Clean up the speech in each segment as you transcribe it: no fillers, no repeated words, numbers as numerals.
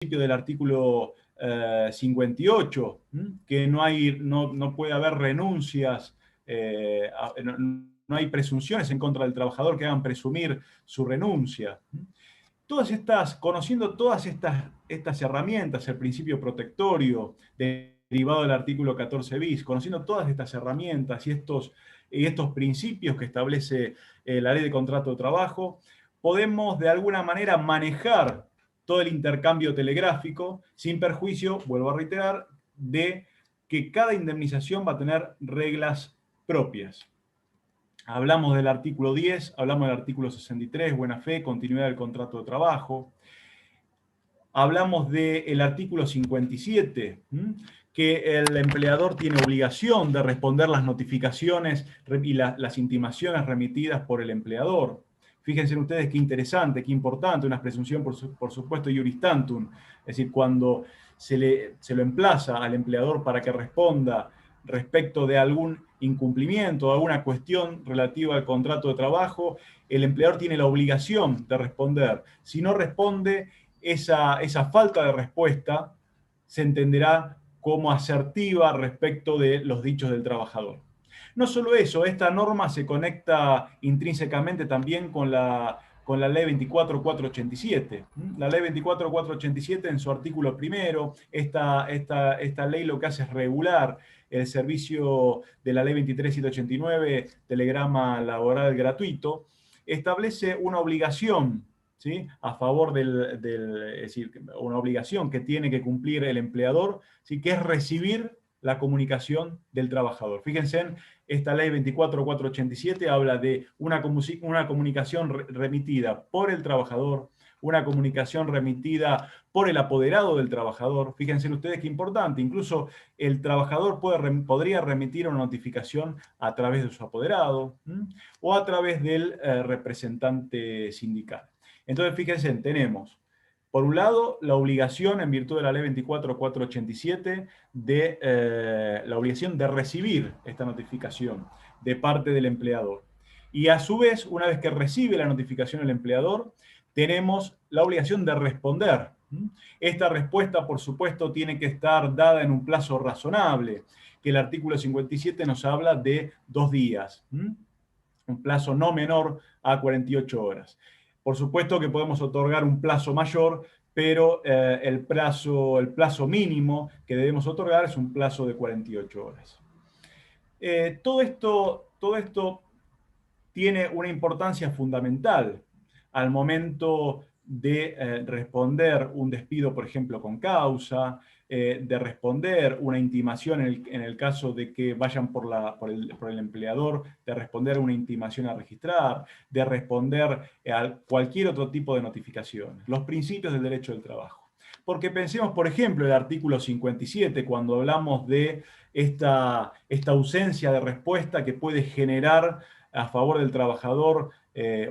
del artículo 58, que no puede haber renuncias, no hay presunciones en contra del trabajador que hagan presumir su renuncia. Conociendo todas estas herramientas, el principio protectorio derivado del artículo 14 bis, conociendo todas estas herramientas y estos principios que establece la ley de contrato de trabajo, podemos de alguna manera manejar todo el intercambio telegráfico sin perjuicio, vuelvo a reiterar, de que cada indemnización va a tener reglas propias. Hablamos del artículo 10, hablamos del artículo 63, buena fe, continuidad del contrato de trabajo. Hablamos del artículo 57, que el empleador tiene obligación de responder las notificaciones y las intimaciones remitidas por el empleador. Fíjense ustedes qué interesante, qué importante, una presunción, por supuesto, iuris tantum. Es decir, cuando se lo emplaza al empleador para que responda respecto de algún incumplimiento, alguna cuestión relativa al contrato de trabajo, el empleador tiene la obligación de responder. Si no responde, esa falta de respuesta se entenderá como asertiva respecto de los dichos del trabajador. No solo eso, esta norma se conecta intrínsecamente también con la ley 24.487. La ley 24.487 en su artículo primero, esta ley lo que hace es regular el servicio de la ley 23.789, telegrama laboral gratuito, establece una obligación, ¿sí?, a favor es decir, una obligación que tiene que cumplir el empleador, ¿sí?, que es recibir la comunicación del trabajador. Fíjense, en esta ley 24.487 habla de una comunicación remitida por el trabajador, una comunicación remitida por el apoderado del trabajador. Fíjense ustedes qué importante, incluso el trabajador podría remitir una notificación a través de su apoderado o a través del representante sindical. Entonces, fíjense, tenemos, por un lado, la obligación, en virtud de la ley 24.487, la obligación de recibir esta notificación de parte del empleador. Y a su vez, una vez que recibe la notificación el empleador, tenemos la obligación de responder. Esta respuesta, por supuesto, tiene que estar dada en un plazo razonable, que el artículo 57 nos habla de 2 días, un plazo no menor a 48 horas. Por supuesto que podemos otorgar un plazo mayor, pero el plazo mínimo que debemos otorgar es un plazo de 48 horas. Todo esto tiene una importancia fundamental al momento de responder un despido, por ejemplo, con causa, de responder una intimación en el caso de que vayan por el empleador, de responder una intimación a registrar, de responder a cualquier otro tipo de notificación. Los principios del derecho del trabajo. Porque pensemos, por ejemplo, el artículo 57, cuando hablamos de esta ausencia de respuesta que puede generar a favor del trabajador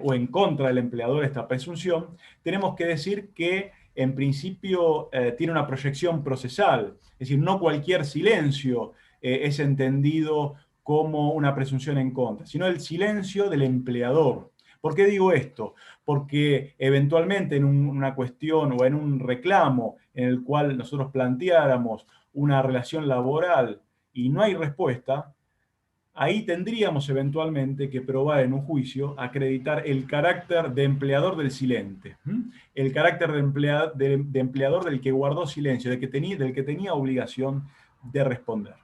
o en contra del empleador esta presunción, tenemos que decir que en principio tiene una proyección procesal, es decir, no cualquier silencio es entendido como una presunción en contra, sino el silencio del empleador. ¿Por qué digo esto? Porque eventualmente en una cuestión o en un reclamo en el cual nosotros planteáramos una relación laboral y no hay respuesta, ahí tendríamos eventualmente que probar en un juicio, acreditar el carácter de empleador del silente, el carácter de empleador del que guardó silencio, del que tenía obligación de responder.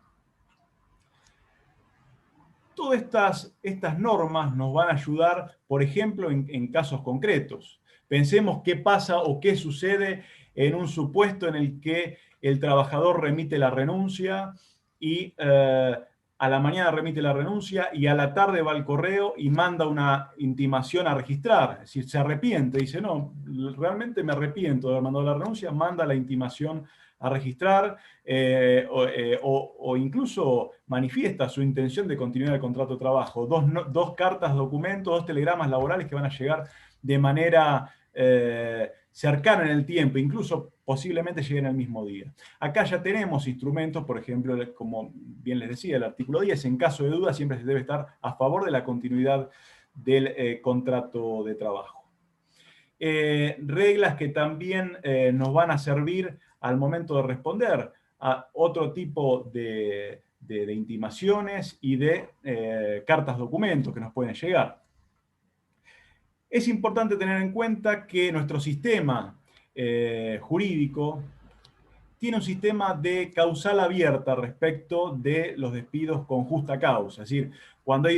Todas estas normas nos van a ayudar, por ejemplo, en casos concretos. Pensemos qué pasa o qué sucede en un supuesto en el que el trabajador remite la renuncia y a la mañana remite la renuncia y a la tarde va al correo y manda una intimación a registrar. Es decir, se arrepiente, dice, no, realmente me arrepiento de haber mandado la renuncia, manda la intimación a registrar o incluso manifiesta su intención de continuar el contrato de trabajo. Dos cartas, documentos, 2 telegramas laborales que van a llegar de manera cercana en el tiempo, incluso posiblemente lleguen el mismo día. Acá ya tenemos instrumentos, por ejemplo, como bien les decía, el artículo 10, en caso de duda siempre se debe estar a favor de la continuidad del contrato de trabajo. reglas que también nos van a servir al momento de responder a otro tipo de intimaciones y de cartas documentos que nos pueden llegar. Es importante tener en cuenta que nuestro sistema jurídico tiene un sistema de causal abierta respecto de los despidos con justa causa. Es decir, cuando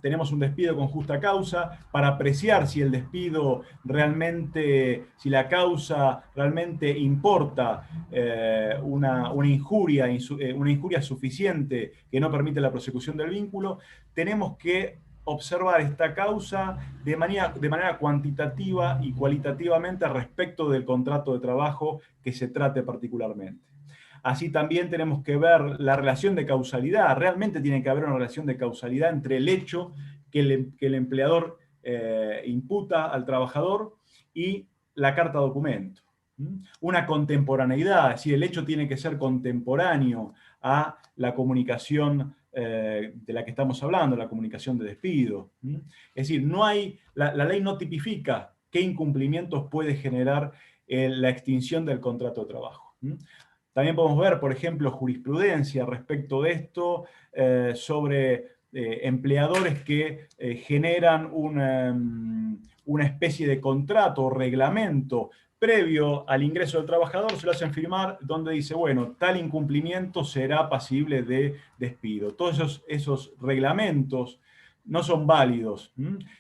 tenemos un despido con justa causa, para apreciar si el despido realmente, si la causa realmente importa una injuria suficiente que no permite la prosecución del vínculo, tenemos que observar esta causa de manera cuantitativa y cualitativamente respecto del contrato de trabajo que se trate particularmente. Así también tenemos que ver la relación de causalidad. Realmente tiene que haber una relación de causalidad entre el hecho que el empleador imputa al trabajador y la carta documento. Una contemporaneidad, es decir, el hecho tiene que ser contemporáneo a la comunicación de la que estamos hablando, la comunicación de despido. Es decir, la ley no tipifica qué incumplimientos puede generar la extinción del contrato de trabajo. También podemos ver, por ejemplo, jurisprudencia respecto de esto sobre empleadores que generan una especie de contrato o reglamento previo al ingreso del trabajador, se lo hacen firmar, donde dice, bueno, tal incumplimiento será pasible de despido. Todos esos reglamentos no son válidos,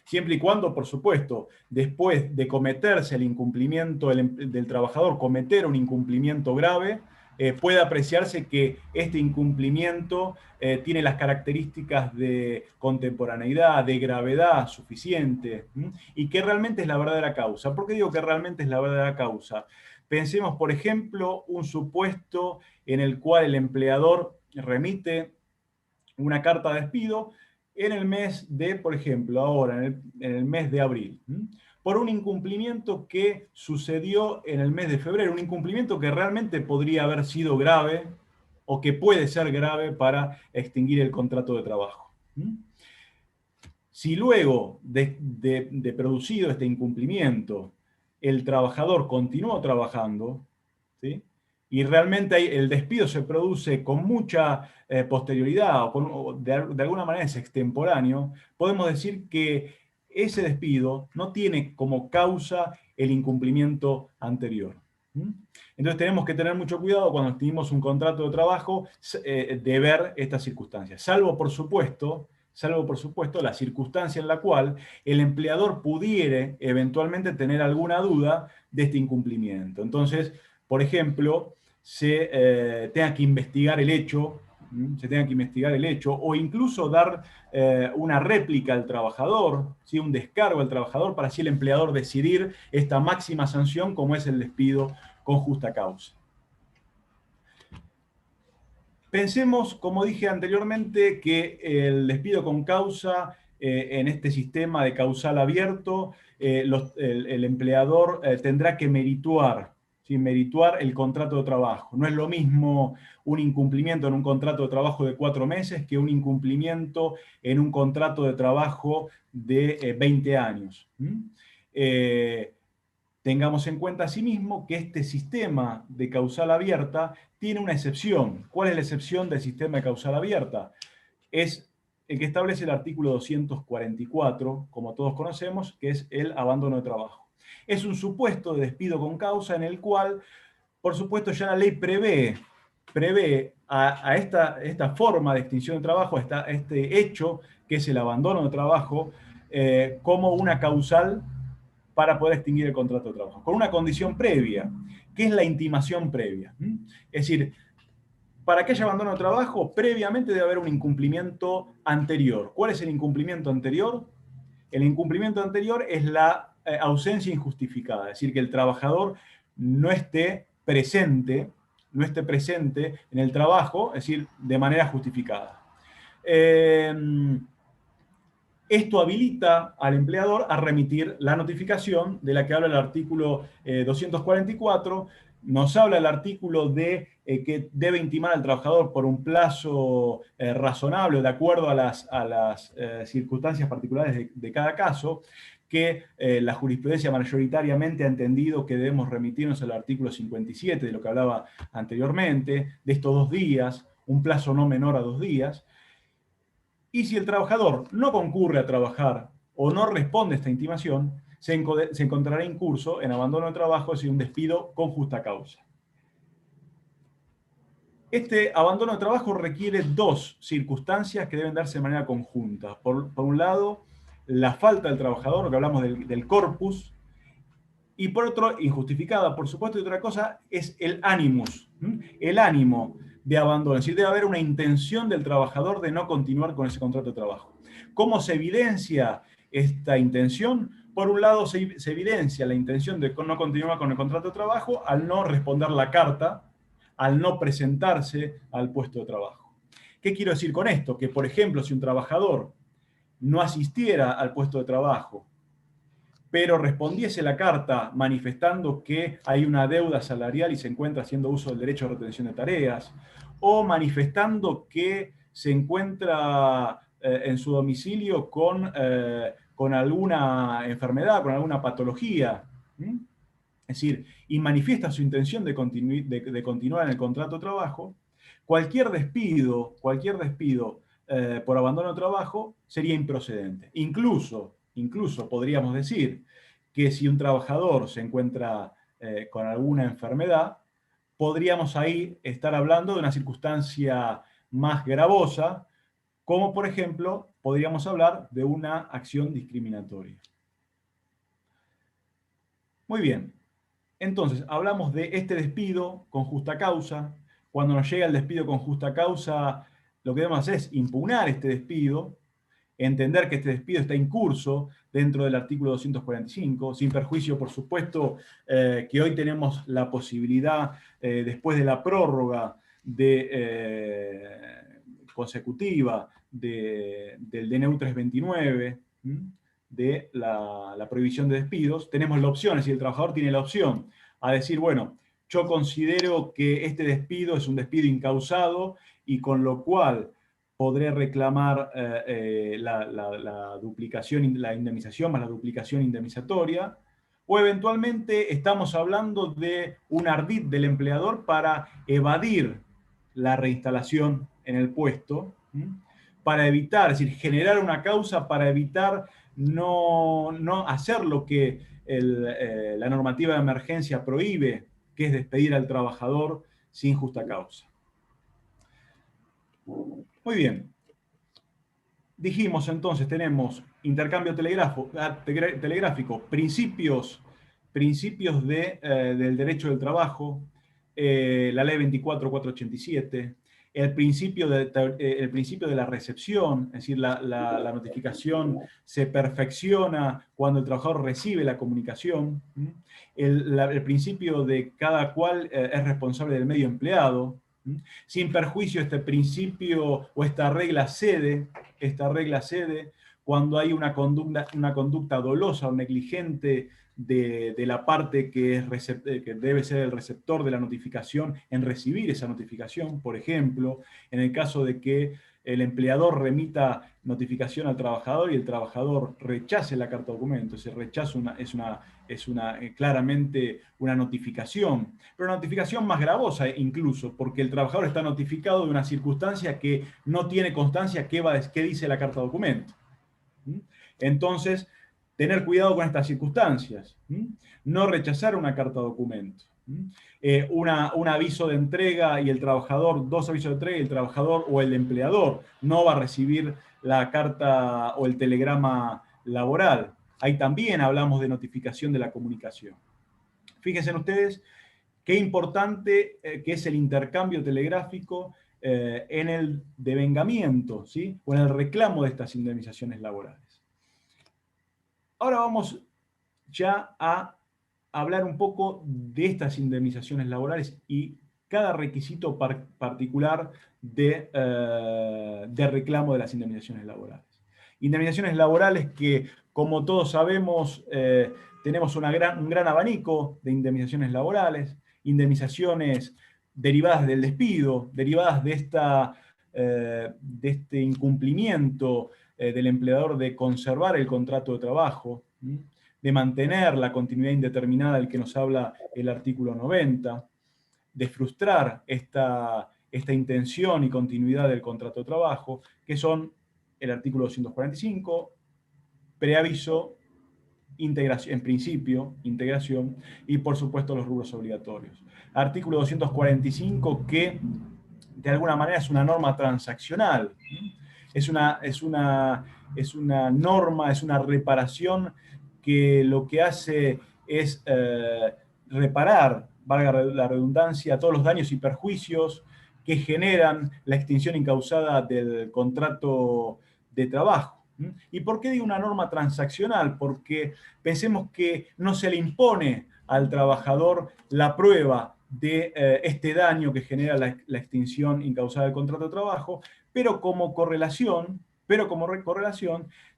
siempre y cuando, por supuesto, después de cometerse el incumplimiento del trabajador, cometer un incumplimiento grave, puede apreciarse que este incumplimiento tiene las características de contemporaneidad, de gravedad suficiente, y que realmente es la verdadera causa. ¿Por qué digo que realmente es la verdadera causa? Pensemos, por ejemplo, un supuesto en el cual el empleador remite una carta de despido en el mes de, por ejemplo, ahora, en el mes de abril, por un incumplimiento que sucedió en el mes de febrero, un incumplimiento que realmente podría haber sido grave o que puede ser grave para extinguir el contrato de trabajo. Si luego de producido este incumplimiento, el trabajador continuó trabajando, ¿sí?, y realmente el despido se produce con mucha posterioridad o de alguna manera es extemporáneo, podemos decir que ese despido no tiene como causa el incumplimiento anterior. Entonces tenemos que tener mucho cuidado cuando extinguimos un contrato de trabajo de ver estas circunstancias, salvo por supuesto la circunstancia en la cual el empleador pudiere eventualmente tener alguna duda de este incumplimiento. Entonces, por ejemplo, se tenga que investigar el hecho, o incluso dar una réplica al trabajador, ¿sí?, un descargo al trabajador, para así el empleador decidir esta máxima sanción como es el despido con justa causa. Pensemos, como dije anteriormente, que el despido con causa en este sistema de causal abierto, el empleador tendrá que merituar, ¿sí?, merituar el contrato de trabajo. No es lo mismo un incumplimiento en un contrato de trabajo de 4 meses que un incumplimiento en un contrato de trabajo de 20 años. Tengamos en cuenta asimismo que este sistema de causal abierta tiene una excepción. ¿Cuál es la excepción del sistema de causal abierta? Es el que establece el artículo 244, como todos conocemos, que es el abandono de trabajo. Es un supuesto de despido con causa en el cual, por supuesto, ya la ley prevé a esta forma de extinción de trabajo, este hecho, que es el abandono de trabajo, como una causal para poder extinguir el contrato de trabajo, con una condición previa, que es la intimación previa. Es decir, para que haya abandono de trabajo, previamente debe haber un incumplimiento anterior. ¿Cuál es el incumplimiento anterior? El incumplimiento anterior es la ausencia injustificada, es decir, que el trabajador no esté presente en el trabajo, es decir, de manera justificada. Esto habilita al empleador a remitir la notificación de la que habla el artículo 244. Nos habla el artículo de que debe intimar al trabajador por un plazo razonable, de acuerdo a las circunstancias particulares de cada caso, que la jurisprudencia mayoritariamente ha entendido que debemos remitirnos al artículo 57, de lo que hablaba anteriormente, de estos 2 días, un plazo no menor a 2 días. Y si el trabajador no concurre a trabajar o no responde a esta intimación, se encontrará incurso en abandono de trabajo, es decir, un despido con justa causa. Este abandono de trabajo requiere 2 circunstancias que deben darse de manera conjunta. Por un lado, la falta del trabajador, lo que hablamos del corpus, y por otro, injustificada, por supuesto, y otra cosa es el animus, el ánimo de abandono. Es decir, debe haber una intención del trabajador de no continuar con ese contrato de trabajo. ¿Cómo se evidencia esta intención? Por un lado, se evidencia la intención de no continuar con el contrato de trabajo al no responder la carta, al no presentarse al puesto de trabajo. ¿Qué quiero decir con esto? Que, por ejemplo, si un trabajador no asistiera al puesto de trabajo, pero respondiese la carta manifestando que hay una deuda salarial y se encuentra haciendo uso del derecho de retención de tareas, o manifestando que se encuentra en su domicilio con alguna enfermedad, con alguna patología, es decir, y manifiesta su intención de continuar en el contrato de trabajo, cualquier despido por abandono de trabajo sería improcedente. Incluso podríamos decir que si un trabajador se encuentra con alguna enfermedad, podríamos ahí estar hablando de una circunstancia más gravosa, como por ejemplo, podríamos hablar de una acción discriminatoria. Muy bien. Entonces, hablamos de este despido con justa causa. Cuando nos llega el despido con justa causa, lo que debemos hacer es impugnar este despido, entender que este despido está en curso dentro del artículo 245, sin perjuicio, por supuesto, que hoy tenemos la posibilidad, después de la prórroga consecutiva del DNU 329, de la prohibición de despidos, tenemos la opción, es decir, el trabajador tiene la opción a decir, bueno, yo considero que este despido es un despido incausado y con lo cual podré reclamar la duplicación, la indemnización más la duplicación indemnizatoria, o eventualmente estamos hablando de un ardid del empleador para evadir la reinstalación en el puesto, para evitar, es decir, generar una causa para evitar no hacer lo que la normativa de emergencia prohíbe, que es despedir al trabajador sin justa causa. Muy bien. Dijimos entonces, tenemos intercambio telegráfico, principios del derecho del trabajo, la ley 24.487, el principio de la recepción, es decir, la notificación se perfecciona cuando el trabajador recibe la comunicación, el principio de cada cual es responsable del medio empleado, sin perjuicio este principio o esta regla cede cuando hay una conducta dolosa o negligente de la parte que debe ser el receptor de la notificación en recibir esa notificación. Por ejemplo, en el caso de que el empleador remita notificación al trabajador y el trabajador rechace la carta documento, ese rechazo es claramente una notificación, pero una notificación más gravosa incluso, porque el trabajador está notificado de una circunstancia que no tiene constancia qué dice la carta documento. Entonces, tener cuidado con estas circunstancias, no rechazar una carta documento. Un aviso de entrega y el trabajador, 2 avisos de entrega y el trabajador o el empleador no va a recibir la carta o el telegrama laboral. Ahí también hablamos de notificación de la comunicación. Fíjense ustedes qué importante que es el intercambio telegráfico en el devengamiento, ¿sí? O en el reclamo de estas indemnizaciones laborales. Ahora vamos ya a hablar un poco de estas indemnizaciones laborales y cada requisito particular de reclamo de las indemnizaciones laborales. Indemnizaciones laborales que, como todos sabemos, tenemos un gran abanico de indemnizaciones laborales, indemnizaciones derivadas del despido, derivadas de este incumplimiento del empleador de conservar el contrato de trabajo, de mantener la continuidad indeterminada del que nos habla el artículo 90, de frustrar esta intención y continuidad del contrato de trabajo, que son el artículo 245, preaviso, integración, en principio, integración, y por supuesto los rubros obligatorios. Artículo 245, que de alguna manera es una norma transaccional, es una norma, es una reparación que lo que hace es reparar, valga la redundancia, todos los daños y perjuicios que generan la extinción incausada del contrato de trabajo. ¿Y por qué digo una norma transaccional? Porque pensemos que no se le impone al trabajador la prueba de este daño que genera la extinción incausada del contrato de trabajo, pero como correlación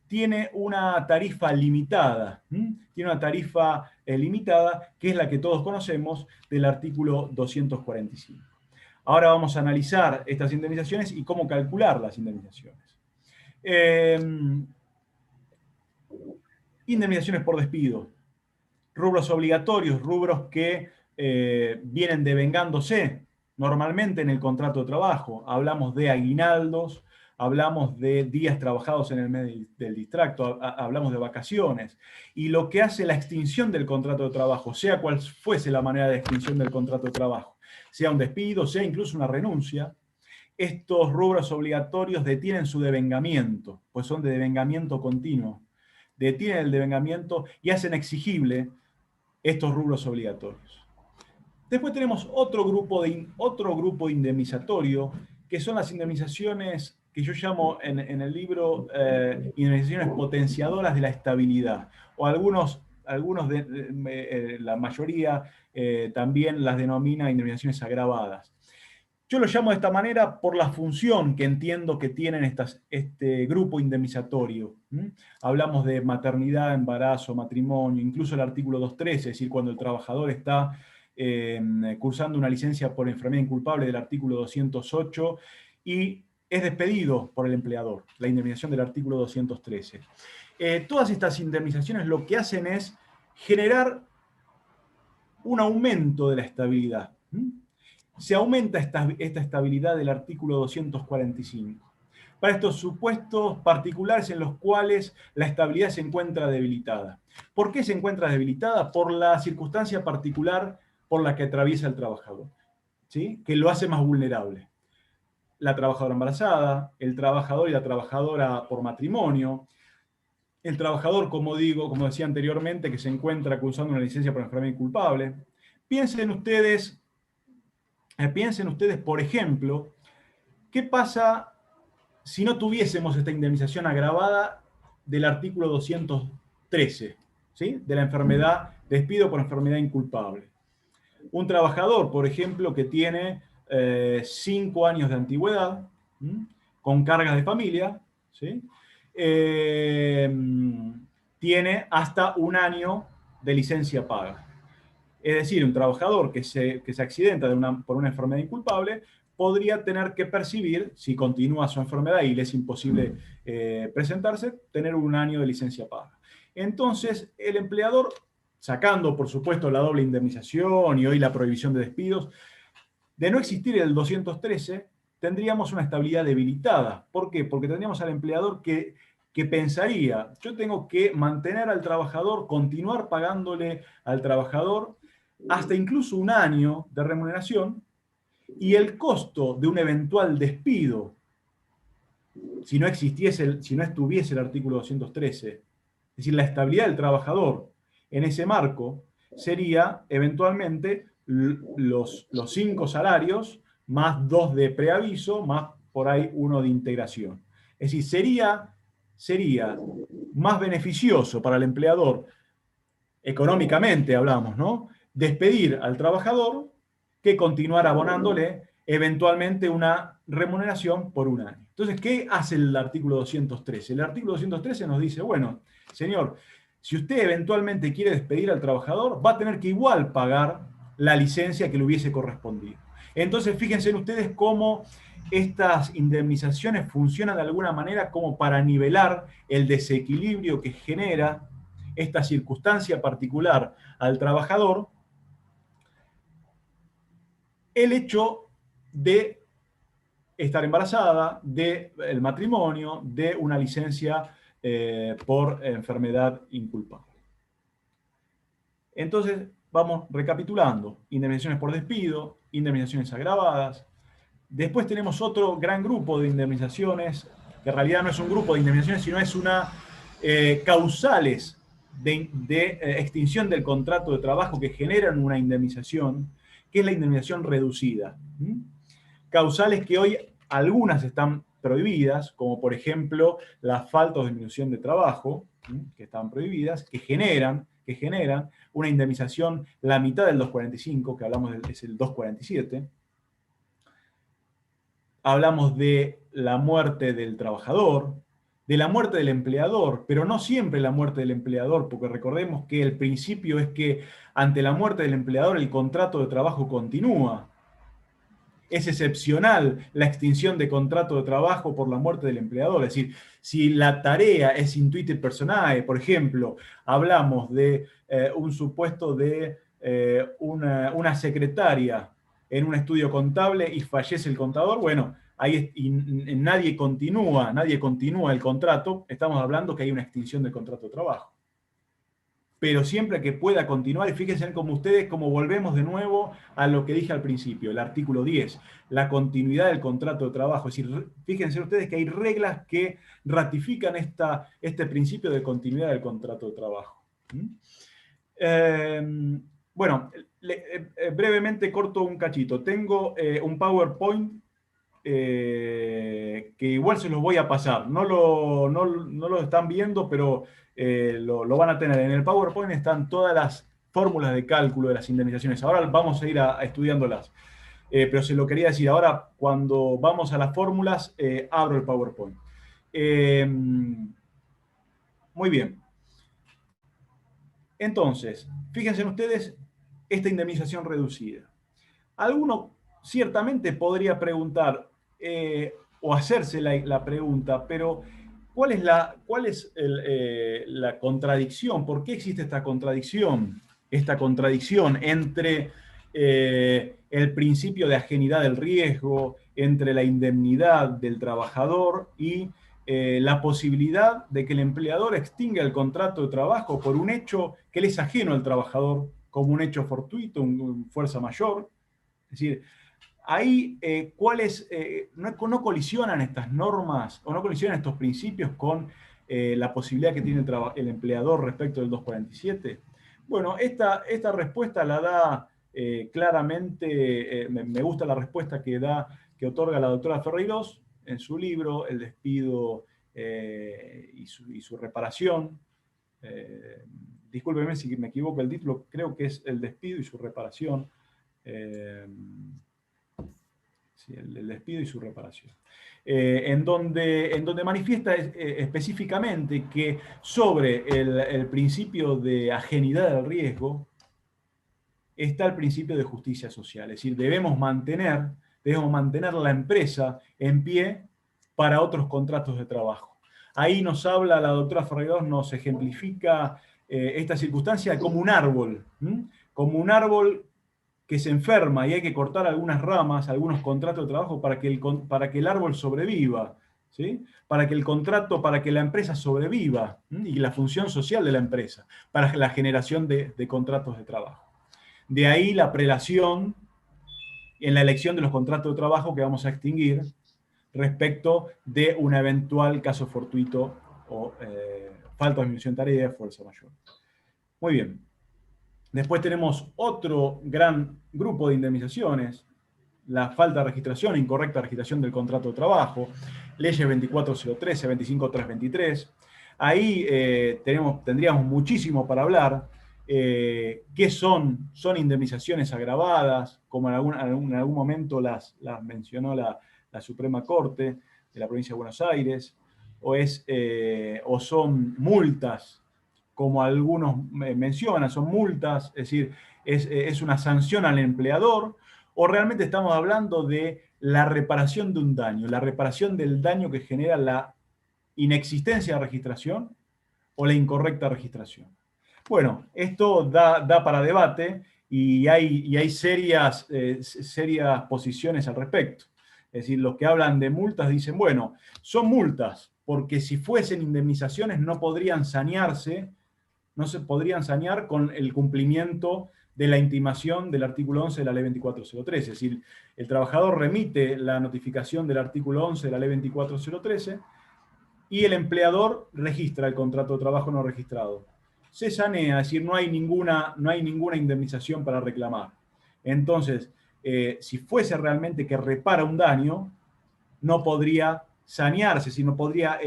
tiene una tarifa limitada, tiene una tarifa limitada que es la que todos conocemos del artículo 245. Ahora vamos a analizar estas indemnizaciones y cómo calcular las indemnizaciones. Indemnizaciones por despido. Rubros obligatorios, rubros que vienen devengándose normalmente en el contrato de trabajo. Hablamos de aguinaldos, hablamos de días trabajados en el mes del distracto, hablamos de vacaciones. Y lo que hace la extinción del contrato de trabajo, sea cual fuese la manera de extinción del contrato de trabajo, sea un despido, sea incluso una renuncia, estos rubros obligatorios detienen su devengamiento, pues son de devengamiento continuo. Detienen el devengamiento y hacen exigible estos rubros obligatorios. Después tenemos otro grupo indemnizatorio, que son las indemnizaciones que yo llamo en el libro indemnizaciones potenciadoras de la estabilidad, o algunos la mayoría también las denomina indemnizaciones agravadas. Yo lo llamo de esta manera por la función que entiendo que tienen este grupo indemnizatorio. Hablamos de maternidad, embarazo, matrimonio, incluso el artículo 213, es decir, cuando el trabajador está cursando una licencia por enfermedad inculpable del artículo 208 y es despedido por el empleador, la indemnización del artículo 213. Todas estas indemnizaciones lo que hacen es generar un aumento de la estabilidad. Se aumenta esta estabilidad del artículo 245. Para estos supuestos particulares en los cuales la estabilidad se encuentra debilitada. ¿Por qué se encuentra debilitada? Por la circunstancia particular por la que atraviesa el trabajador, ¿sí? Que lo hace más vulnerable. La trabajadora embarazada, el trabajador y la trabajadora por matrimonio, el trabajador, como decía anteriormente, que se encuentra cursando una licencia por enfermedad inculpable. Piensen ustedes, por ejemplo, ¿qué pasa si no tuviésemos esta indemnización agravada del artículo 213, ¿sí? De la enfermedad, despido por enfermedad inculpable? Un trabajador, por ejemplo, que tiene 5 años de antigüedad, con cargas de familia, ¿sí? Tiene hasta 1 año de licencia paga. Es decir, un trabajador que se accidenta por una enfermedad inculpable podría tener que percibir, si continúa su enfermedad y le es imposible presentarse, tener 1 año de licencia paga. Entonces, el empleador, sacando, por supuesto, la doble indemnización y hoy la prohibición de despidos, de no existir el 213, tendríamos una estabilidad debilitada. ¿Por qué? Porque tendríamos al empleador que pensaría, yo tengo que mantener al trabajador, continuar pagándole al trabajador hasta incluso 1 año de remuneración, y el costo de un eventual despido, si no estuviese el artículo 213, es decir, la estabilidad del trabajador en ese marco, sería eventualmente los 5 salarios, más 2 de preaviso, más por ahí 1 de integración. Es decir, sería más beneficioso para el empleador, económicamente hablamos, ¿no?, despedir al trabajador que continuar abonándole eventualmente una remuneración por 1 año. Entonces, ¿qué hace el artículo 213? El artículo 213 nos dice, bueno, señor, si usted eventualmente quiere despedir al trabajador, va a tener que igual pagar la licencia que le hubiese correspondido. Entonces, fíjense ustedes cómo estas indemnizaciones funcionan de alguna manera como para nivelar el desequilibrio que genera esta circunstancia particular al trabajador el hecho de estar embarazada, del matrimonio, de una licencia por enfermedad inculpable. Entonces, vamos recapitulando. Indemnizaciones por despido, indemnizaciones agravadas. Después tenemos otro gran grupo de indemnizaciones, que en realidad no es un grupo de indemnizaciones, sino es una causales de extinción del contrato de trabajo que generan una indemnización, que es la indemnización reducida. Causales que hoy algunas están prohibidas, como por ejemplo la falta o disminución de trabajo, que están prohibidas, que generan una indemnización la mitad del 245, que hablamos es el 247. Hablamos de la muerte del trabajador, de la muerte del empleador, pero no siempre la muerte del empleador, porque recordemos que el principio es que ante la muerte del empleador el contrato de trabajo continúa. Es excepcional la extinción de contrato de trabajo por la muerte del empleador. Es decir, si la tarea es intuitive personae, por ejemplo, hablamos de un supuesto de una secretaria en un estudio contable y fallece el contador, bueno, ahí nadie continúa el contrato, estamos hablando que hay una extinción del contrato de trabajo. Pero siempre que pueda continuar, y fíjense como ustedes, como volvemos de nuevo a lo que dije al principio, el artículo 10, la continuidad del contrato de trabajo. Es decir, fíjense ustedes que hay reglas que ratifican este principio de continuidad del contrato de trabajo. Bueno, brevemente corto un cachito. Tengo un PowerPoint que igual se los voy a pasar. No lo están viendo, pero lo van a tener. En el PowerPoint están todas las fórmulas de cálculo de las indemnizaciones. Ahora vamos a ir estudiándolas. Pero se lo quería decir. Ahora, cuando vamos a las fórmulas, abro el PowerPoint. Muy bien. Entonces, fíjense ustedes esta indemnización reducida. Alguno ciertamente podría preguntar o hacerse la pregunta, pero ¿cuál es la contradicción? ¿Por qué existe esta contradicción? Esta contradicción entre el principio de ajenidad del riesgo, entre la indemnidad del trabajador y la posibilidad de que el empleador extinga el contrato de trabajo por un hecho que le es ajeno al trabajador, como un hecho fortuito, una fuerza mayor. Es decir, ahí no colisionan estas normas o no colisionan estos principios con la posibilidad que tiene el empleador respecto del 247. Bueno, esta respuesta la da claramente, me gusta la respuesta que otorga la doctora Ferreiros en su libro, El despido y su reparación. Discúlpeme si me equivoco el título, creo que es El despido y su reparación. Sí, el despido y su reparación. En donde manifiesta específicamente que sobre el principio de ajenidad del riesgo está el principio de justicia social. Es decir, debemos mantener la empresa en pie para otros contratos de trabajo. Ahí nos habla la doctora Ferreiros, nos ejemplifica esta circunstancia como un árbol, que se enferma y hay que cortar algunas ramas, algunos contratos de trabajo para que el árbol sobreviva, ¿sí? Para que la empresa sobreviva, ¿sí? Y la función social de la empresa, para la generación de contratos de trabajo. De ahí la prelación en la elección de los contratos de trabajo que vamos a extinguir respecto de un eventual caso fortuito o falta de disminución de tarea, fuerza mayor. Muy bien. Después tenemos otro gran grupo de indemnizaciones, la falta de registración, incorrecta registración del contrato de trabajo, leyes 24013, 25323. Ahí tendríamos muchísimo para hablar. ¿Qué son? Son indemnizaciones agravadas, como en algún momento las mencionó la Suprema Corte de la provincia de Buenos Aires, o son multas, como algunos mencionan, son multas, es decir, es una sanción al empleador, o realmente estamos hablando de la reparación de un daño, la reparación del daño que genera la inexistencia de registración o la incorrecta registración. Bueno, esto da para debate y hay serias posiciones al respecto. Es decir, los que hablan de multas dicen, bueno, son multas, porque si fuesen indemnizaciones no podrían sanearse, no se podrían sanear con el cumplimiento de la intimación del artículo 11 de la ley 24013. Es decir, el trabajador remite la notificación del artículo 11 de la ley 24013 y el empleador registra el contrato de trabajo no registrado. Se sanea, es decir, no hay ninguna indemnización para reclamar. Entonces, si fuese realmente que repara un daño, no podría sanearse, sino podría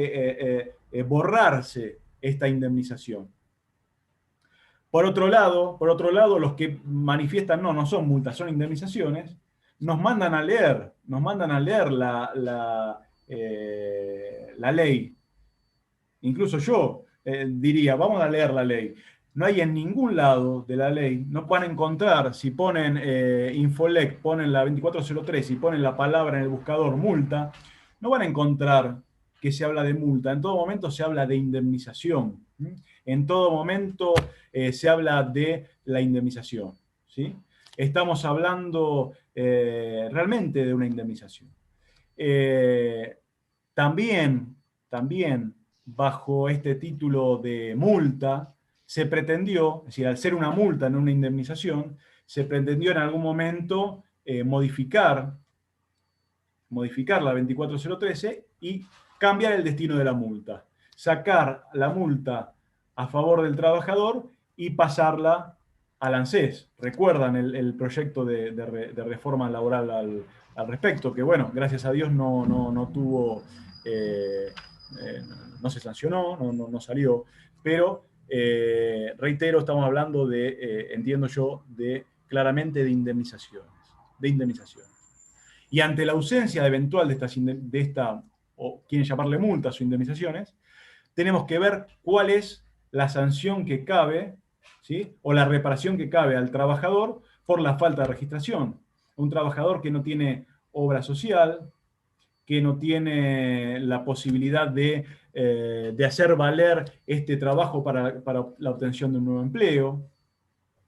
borrarse esta indemnización. Por otro lado, los que manifiestan, no son multas, son indemnizaciones, nos mandan a leer la ley. Incluso yo diría, vamos a leer la ley. No hay en ningún lado de la ley, no van a encontrar, si ponen Infolec, ponen la 2403 y ponen la palabra en el buscador multa, no van a encontrar que se habla de multa. En todo momento se habla de indemnización. En todo momento se habla de la indemnización. ¿Sí? Estamos hablando realmente de una indemnización. También bajo este título de multa, se pretendió, es decir, al ser una multa, no una indemnización, se pretendió en algún momento modificar la 24013 y cambiar el destino de la multa. Sacar la multa a favor del trabajador y pasarla al ANSES. ¿Recuerdan el proyecto de reforma laboral al respecto? Que bueno, gracias a Dios no tuvo... no se sancionó, no salió, pero reitero, estamos hablando entiendo yo, claramente de indemnizaciones. Y ante la ausencia eventual de esta, o quieren llamarle multas o indemnizaciones, tenemos que ver cuál es la sanción que cabe, ¿sí? O la reparación que cabe al trabajador por la falta de registración. Un trabajador que no tiene obra social, que no tiene la posibilidad de hacer valer este trabajo para la obtención de un nuevo empleo,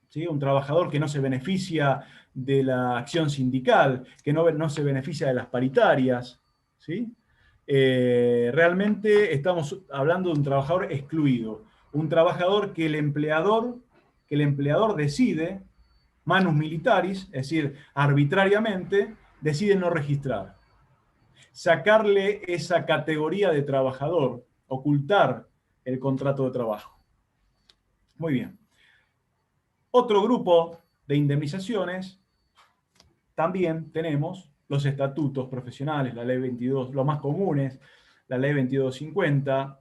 ¿sí? Un trabajador que no se beneficia de la acción sindical, que no se beneficia de las paritarias, ¿sí? Realmente estamos hablando de un trabajador excluido, un trabajador que el empleador decide, manus militaris, es decir, arbitrariamente, decide no registrar. Sacarle esa categoría de trabajador, ocultar el contrato de trabajo. Muy bien. Otro grupo de indemnizaciones, también tenemos los estatutos profesionales, la ley 22, los más comunes, la ley 2250,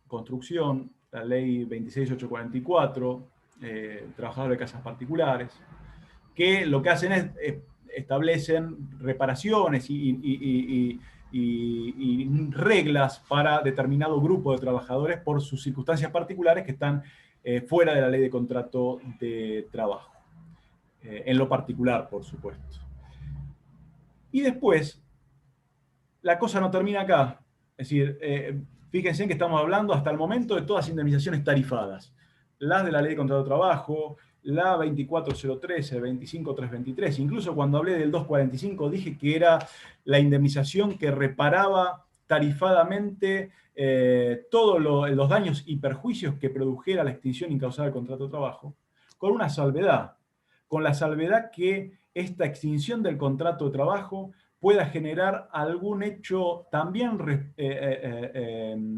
construcción, la ley 26844, trabajadores de casas particulares, que lo que hacen es establecen reparaciones y reglas para determinado grupo de trabajadores por sus circunstancias particulares que están fuera de la ley de contrato de trabajo. En lo particular, por supuesto. Y después, la cosa no termina acá. Es decir, fíjense que estamos hablando hasta el momento de todas indemnizaciones tarifadas. Las de la ley de contrato de trabajo, la 24013, 25323. Incluso cuando hablé del 245 dije que era la indemnización que reparaba tarifadamente todos los daños y perjuicios que produjera la extinción incausada del contrato de trabajo, con una salvedad. Con la salvedad que esta extinción del contrato de trabajo pueda generar algún hecho también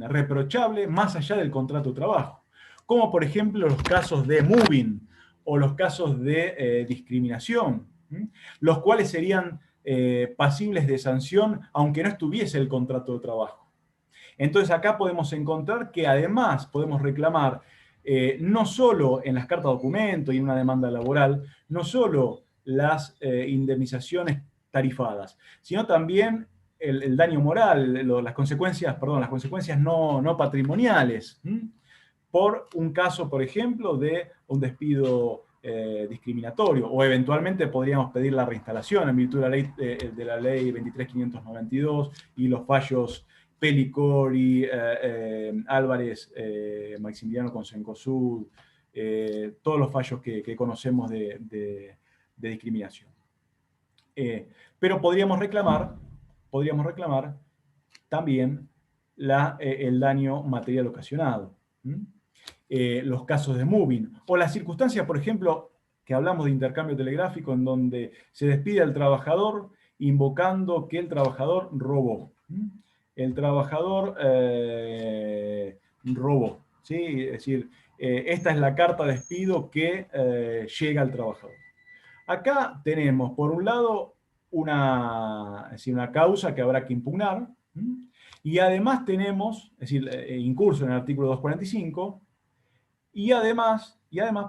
reprochable más allá del contrato de trabajo, como por ejemplo los casos de moving o los casos de discriminación, los cuales serían pasibles de sanción aunque no estuviese el contrato de trabajo. Entonces acá podemos encontrar que además podemos reclamar no solo en las cartas de documento y en una demanda laboral, no solo las indemnizaciones tarifadas, sino también el daño moral, las consecuencias no patrimoniales, por un caso, por ejemplo, de un despido discriminatorio, o eventualmente podríamos pedir la reinstalación en virtud de la ley 23592 y los fallos Pelicori, Álvarez, Maximiliano Consencosud, todos los fallos que conocemos de discriminación. Pero podríamos reclamar también el daño material ocasionado. Los casos de moving, o las circunstancias, por ejemplo, que hablamos de intercambio telegráfico, en donde se despide al trabajador invocando que el trabajador robó. El trabajador robó. ¿Sí? Es decir, esta es la carta de despido que llega al trabajador. Acá tenemos, por un lado, una causa que habrá que impugnar, y además tenemos, es decir, incurso en el artículo 245, y además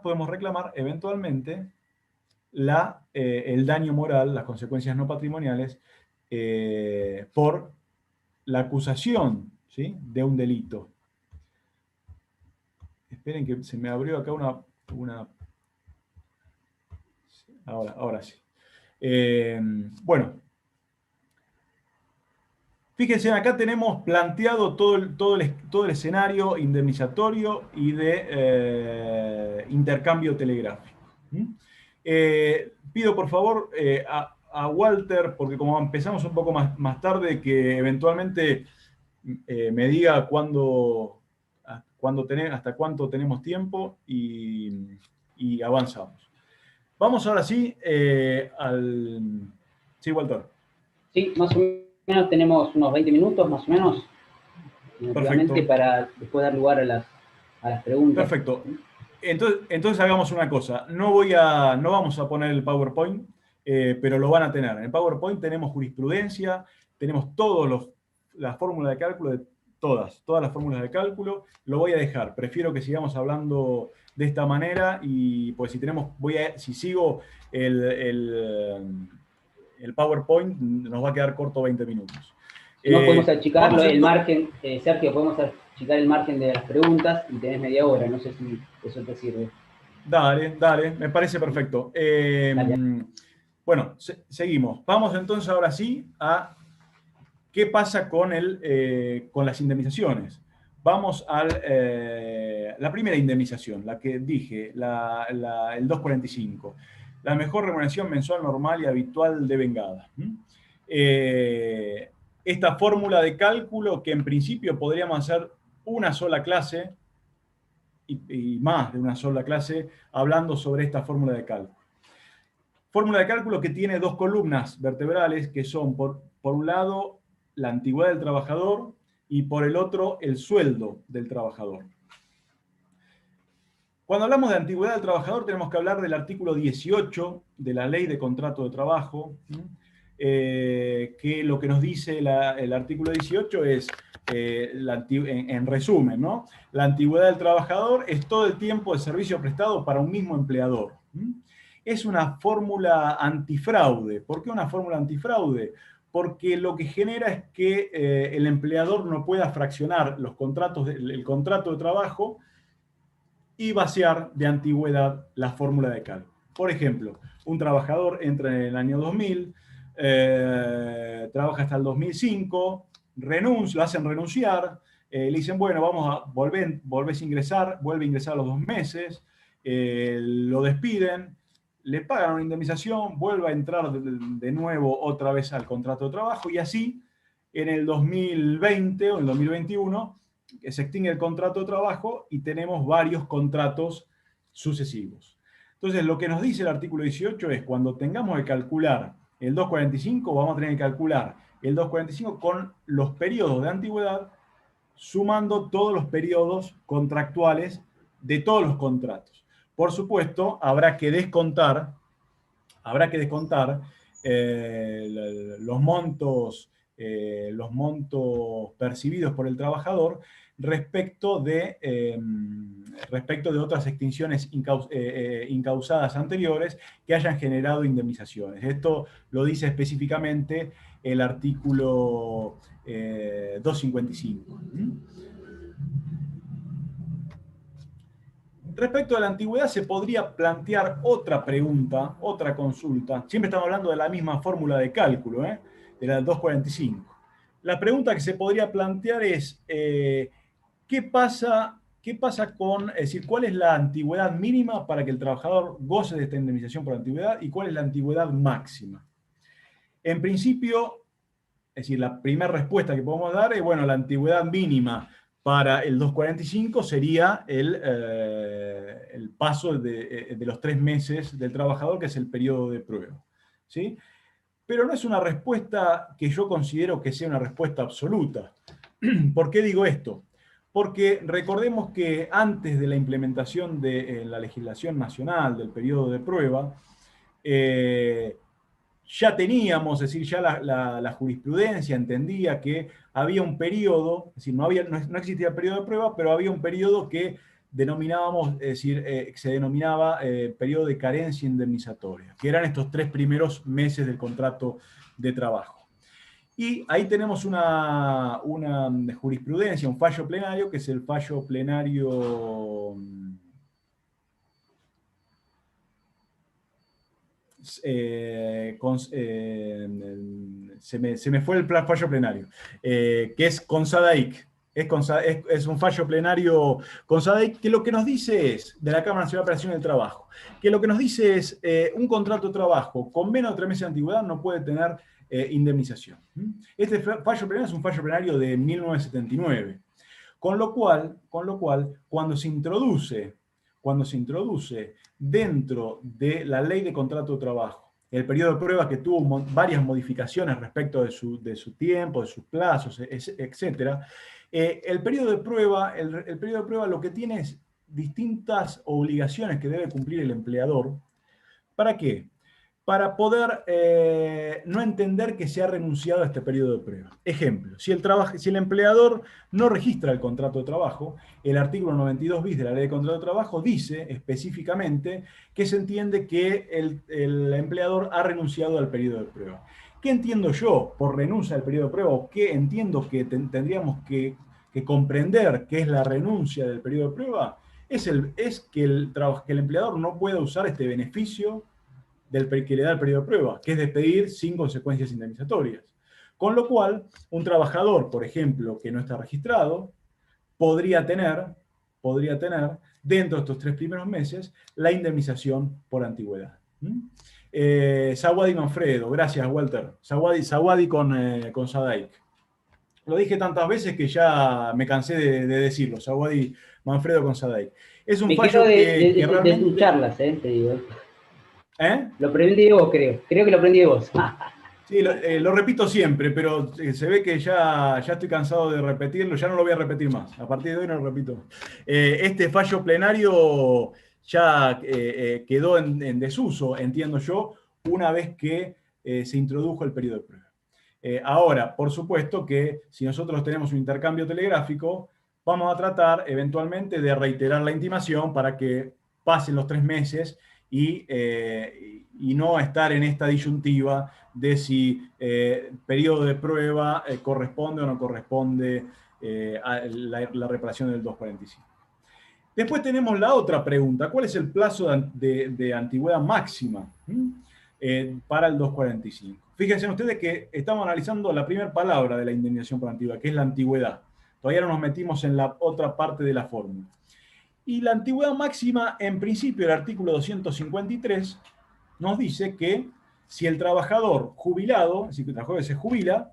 podemos reclamar eventualmente el daño moral, las consecuencias no patrimoniales, por la acusación, ¿sí?, de un delito. Esperen que se me abrió acá una... Ahora sí. Bueno, fíjense, acá tenemos planteado todo el escenario indemnizatorio y de intercambio telegráfico. Pido por favor a Walter, porque como empezamos un poco más tarde, que eventualmente me diga hasta cuánto tenemos tiempo y avanzamos. Vamos ahora sí al... Sí, Walter. Sí, más o menos tenemos unos 20 minutos, más o menos, para después dar lugar a las preguntas. Perfecto. Entonces hagamos una cosa. No vamos a poner el PowerPoint, pero lo van a tener. En el PowerPoint tenemos jurisprudencia, tenemos todas las fórmulas de cálculo, todas las fórmulas de cálculo. Lo voy a dejar. Prefiero que sigamos hablando de esta manera, y pues si sigo el PowerPoint, nos va a quedar corto 20 minutos. No podemos achicar el margen, Sergio, podemos achicar el margen de las preguntas y tenés media hora, no sé si eso te sirve. Dale, me parece perfecto. Bueno, seguimos. Vamos entonces ahora sí a qué pasa con las indemnizaciones. Vamos a la primera indemnización, la que dije, el 245. La mejor remuneración mensual normal y habitual de vengada. Esta fórmula de cálculo, que en principio podríamos hacer una sola clase, y más de una sola clase, hablando sobre esta fórmula de cálculo. Fórmula de cálculo que tiene dos columnas vertebrales, que son, por un lado, la antigüedad del trabajador, y por el otro, el sueldo del trabajador. Cuando hablamos de antigüedad del trabajador, tenemos que hablar del artículo 18 de la Ley de Contrato de Trabajo, que lo que nos dice el artículo 18 es, en resumen, ¿no?, la antigüedad del trabajador es todo el tiempo de servicio prestado para un mismo empleador. Es una fórmula antifraude. ¿Por qué una fórmula antifraude? Porque lo que genera es que el empleador no pueda fraccionar el contrato de trabajo y vaciar de antigüedad la fórmula de cálculo. Por ejemplo, un trabajador entra en el año 2000, trabaja hasta el 2005, lo hacen renunciar, le dicen, bueno, volvés a ingresar, vuelve a ingresar a los 2 meses, lo despiden, le pagan una indemnización, vuelve a entrar de nuevo otra vez al contrato de trabajo, y así en el 2020 o en el 2021 se extingue el contrato de trabajo y tenemos varios contratos sucesivos. Entonces, lo que nos dice el artículo 18 es, cuando tengamos que calcular el 245, vamos a tener que calcular el 245 con los periodos de antigüedad, sumando todos los periodos contractuales de todos los contratos. Por supuesto, habrá que descontar los montos percibidos por el trabajador respecto de otras extinciones incausadas anteriores que hayan generado indemnizaciones. Esto lo dice específicamente el artículo 255. Respecto a la antigüedad, se podría plantear otra pregunta, otra consulta. Siempre estamos hablando de la misma fórmula de cálculo, de la 245. La pregunta que se podría plantear es, ¿qué pasa ¿qué pasa con, es decir, cuál es la antigüedad mínima para que el trabajador goce de esta indemnización por antigüedad y cuál es la antigüedad máxima? En principio, es decir, la primera respuesta que podemos dar es, bueno, la antigüedad mínima para el 245 sería el paso de los 3 meses del trabajador, que es el periodo de prueba, ¿sí? Pero no es una respuesta que yo considero que sea una respuesta absoluta. ¿Por qué digo esto? Porque recordemos que antes de la implementación de la legislación nacional del periodo de prueba, ya teníamos, es decir, ya la jurisprudencia entendía que había un periodo, es decir, no existía el periodo de prueba, pero había un periodo que denominábamos, es decir, se denominaba periodo de carencia indemnizatoria, que eran estos 3 primeros meses del contrato de trabajo. Y ahí tenemos una jurisprudencia, un fallo plenario, que es el fallo plenario... se me fue el fallo plenario, que es con SADAIC. Es un fallo plenario con SADAIC, que lo que nos dice es, de la Cámara Nacional de Operación del Trabajo, que lo que nos dice es, un contrato de trabajo con menos de 3 meses de antigüedad no puede tener indemnización. Este fallo plenario es un fallo plenario de 1979. Con lo cual, cuando se introduce dentro de la ley de contrato de trabajo el periodo de prueba, que tuvo varias modificaciones respecto de su tiempo, de sus plazos, etc., el periodo de prueba, el periodo de prueba lo que tiene es distintas obligaciones que debe cumplir el empleador. ¿Para qué? Para poder no entender que se ha renunciado a este periodo de prueba. Ejemplo, si el empleador no registra el contrato de trabajo, el artículo 92 bis de la Ley de Contrato de Trabajo dice específicamente que se entiende que el empleador ha renunciado al periodo de prueba. ¿Qué entiendo yo por renuncia al periodo de prueba? ¿O qué entiendo que tendríamos que comprender que es la renuncia del periodo de prueba? Es que el empleador no pueda usar este beneficio que le da el periodo de prueba, que es despedir sin consecuencias indemnizatorias. Con lo cual, un trabajador, por ejemplo, que no está registrado, podría tener, dentro de estos 3 primeros meses, la indemnización por antigüedad. Zawadi Manfredo, gracias Walter. Zawadi con SADAIC. Lo dije tantas veces que ya me cansé de decirlo. Zawadi Manfredo con SADAIC. Es un fallo que realmente... de tus charlas, te digo. ¿Eh? Lo aprendí de vos, creo. Creo que lo aprendí de vos. Sí, lo repito siempre, pero se ve que ya estoy cansado de repetirlo, ya no lo voy a repetir más. A partir de hoy no lo repito. Este fallo plenario ya quedó en desuso, entiendo yo, una vez que se introdujo el periodo de prueba. Ahora, por supuesto que si nosotros tenemos un intercambio telegráfico, vamos a tratar eventualmente de reiterar la intimación para que pasen los 3 meses y no estar en esta disyuntiva de si periodo de prueba corresponde o no corresponde a la reparación del 245. Después tenemos la otra pregunta, ¿cuál es el plazo de antigüedad máxima para el 245? Fíjense ustedes que estamos analizando la primera palabra de la indemnización por antigüedad, que es la antigüedad. Todavía no nos metimos en la otra parte de la fórmula. Y la antigüedad máxima, en principio, el artículo 253, nos dice que si el trabajador jubilado, es decir, que el trabajador se jubila,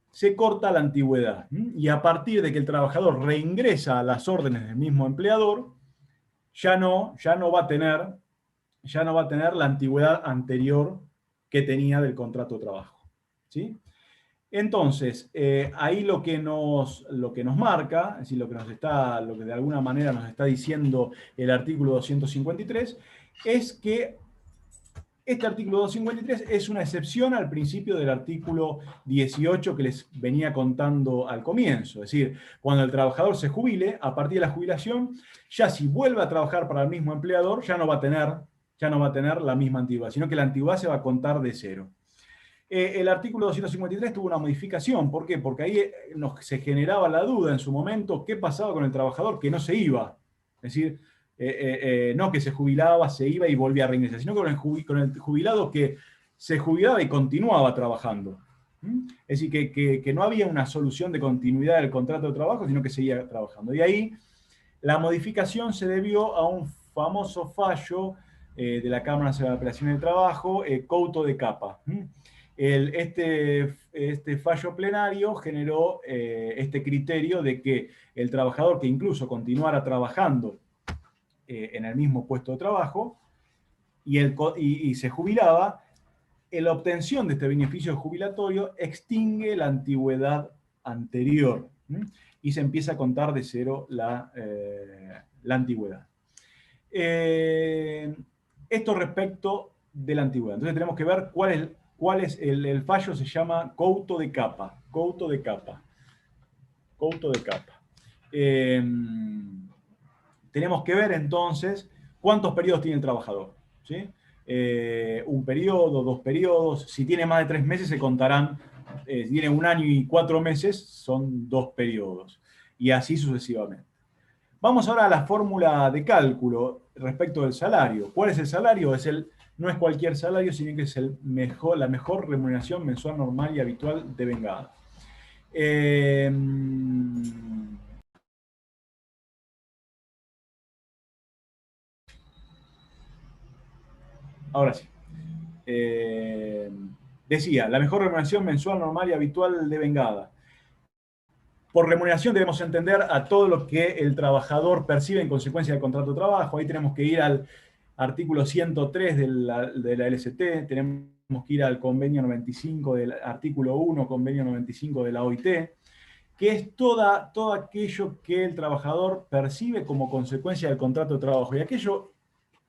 se corta la antigüedad. Y a partir de que el trabajador reingresa a las órdenes del mismo empleador, ya no va a tener la antigüedad anterior que tenía del contrato de trabajo. ¿Sí? Entonces, ahí lo que nos marca, es decir, lo que de alguna manera nos está diciendo el artículo 253, es que este artículo 253 es una excepción al principio del artículo 18 que les venía contando al comienzo. Es decir, cuando el trabajador se jubile, a partir de la jubilación, ya si vuelve a trabajar para el mismo empleador, ya no va a tener la misma antigüedad, sino que la antigüedad se va a contar de cero. El artículo 253 tuvo una modificación. ¿Por qué? Porque ahí se generaba la duda en su momento qué pasaba con el trabajador que no se iba. Es decir, no que se jubilaba, se iba y volvía a reingresar, sino con el jubilado que se jubilaba y continuaba trabajando. Es decir, que no había una solución de continuidad del contrato de trabajo, sino que seguía trabajando. Y ahí La modificación se debió a un famoso fallo de la Cámara Nacional de Apelaciones del Trabajo, Couto de Capa. Este fallo plenario generó este criterio de que el trabajador que incluso continuara trabajando en el mismo puesto de trabajo y se jubilaba, la obtención de este beneficio jubilatorio extingue la antigüedad anterior y se empieza a contar de cero la antigüedad. Esto respecto de la antigüedad. Entonces tenemos que ver cuál es el fallo, se llama Couto de Capa. Couto de Capa. Couto de Capa. Tenemos que ver entonces cuántos periodos tiene el trabajador. ¿Sí? Un periodo, 2 periodos. Si tiene más de 3 meses se contarán, si tiene 1 año y 4 meses, son 2 periodos. Y así sucesivamente. Vamos ahora a la fórmula de cálculo respecto del salario. ¿Cuál es el salario? No es cualquier salario, sino que es la mejor remuneración mensual normal y habitual devengada. Ahora sí. Decía, la mejor remuneración mensual normal y habitual devengada. Por remuneración debemos entender a todo lo que el trabajador percibe en consecuencia del contrato de trabajo. Ahí tenemos que ir al artículo 103 de la LST, tenemos que ir al convenio 95 del artículo 1, convenio 95 de la OIT, que es todo aquello que el trabajador percibe como consecuencia del contrato de trabajo y aquello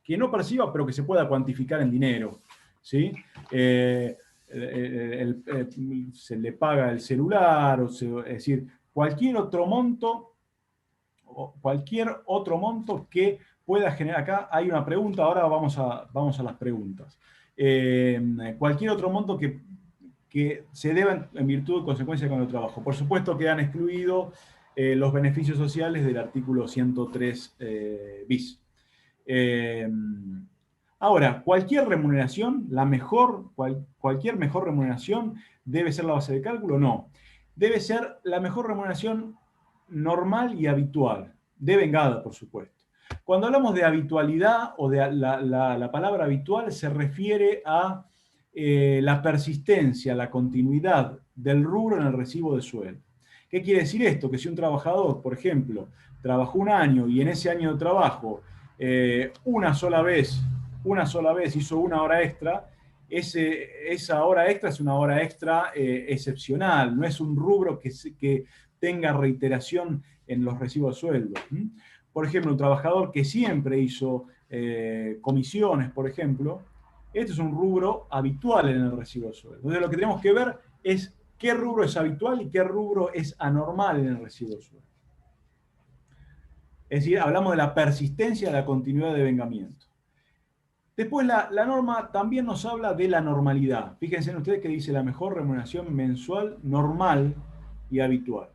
que no perciba pero que se pueda cuantificar en dinero. ¿Sí? Se le paga el celular, es decir, cualquier otro monto que pueda generar. Acá hay una pregunta, ahora vamos a las preguntas. Cualquier otro monto que se deba en virtud de consecuencia con el trabajo. Por supuesto quedan excluidos los beneficios sociales del artículo 103 bis. Ahora, cualquier remuneración, cualquier mejor remuneración debe ser la base de cálculo, no. Debe ser la mejor remuneración normal y habitual, devengada, por supuesto. Cuando hablamos de habitualidad o de la palabra habitual se refiere a la persistencia, la continuidad del rubro en el recibo de sueldo. ¿Qué quiere decir esto? Que si un trabajador, por ejemplo, trabajó 1 año y en ese año de trabajo una sola vez hizo 1 hora extra, esa hora extra es una hora extra excepcional, no es un rubro que tenga reiteración en los recibos de sueldo. Por ejemplo, un trabajador que siempre hizo comisiones, por ejemplo, este es un rubro habitual en el recibo de sueldo. Entonces lo que tenemos que ver es qué rubro es habitual y qué rubro es anormal en el recibo de sueldo. Es decir, hablamos de la persistencia, de la continuidad de devengamiento. Después la norma también nos habla de la normalidad. Fíjense en ustedes que dice la mejor remuneración mensual normal y habitual.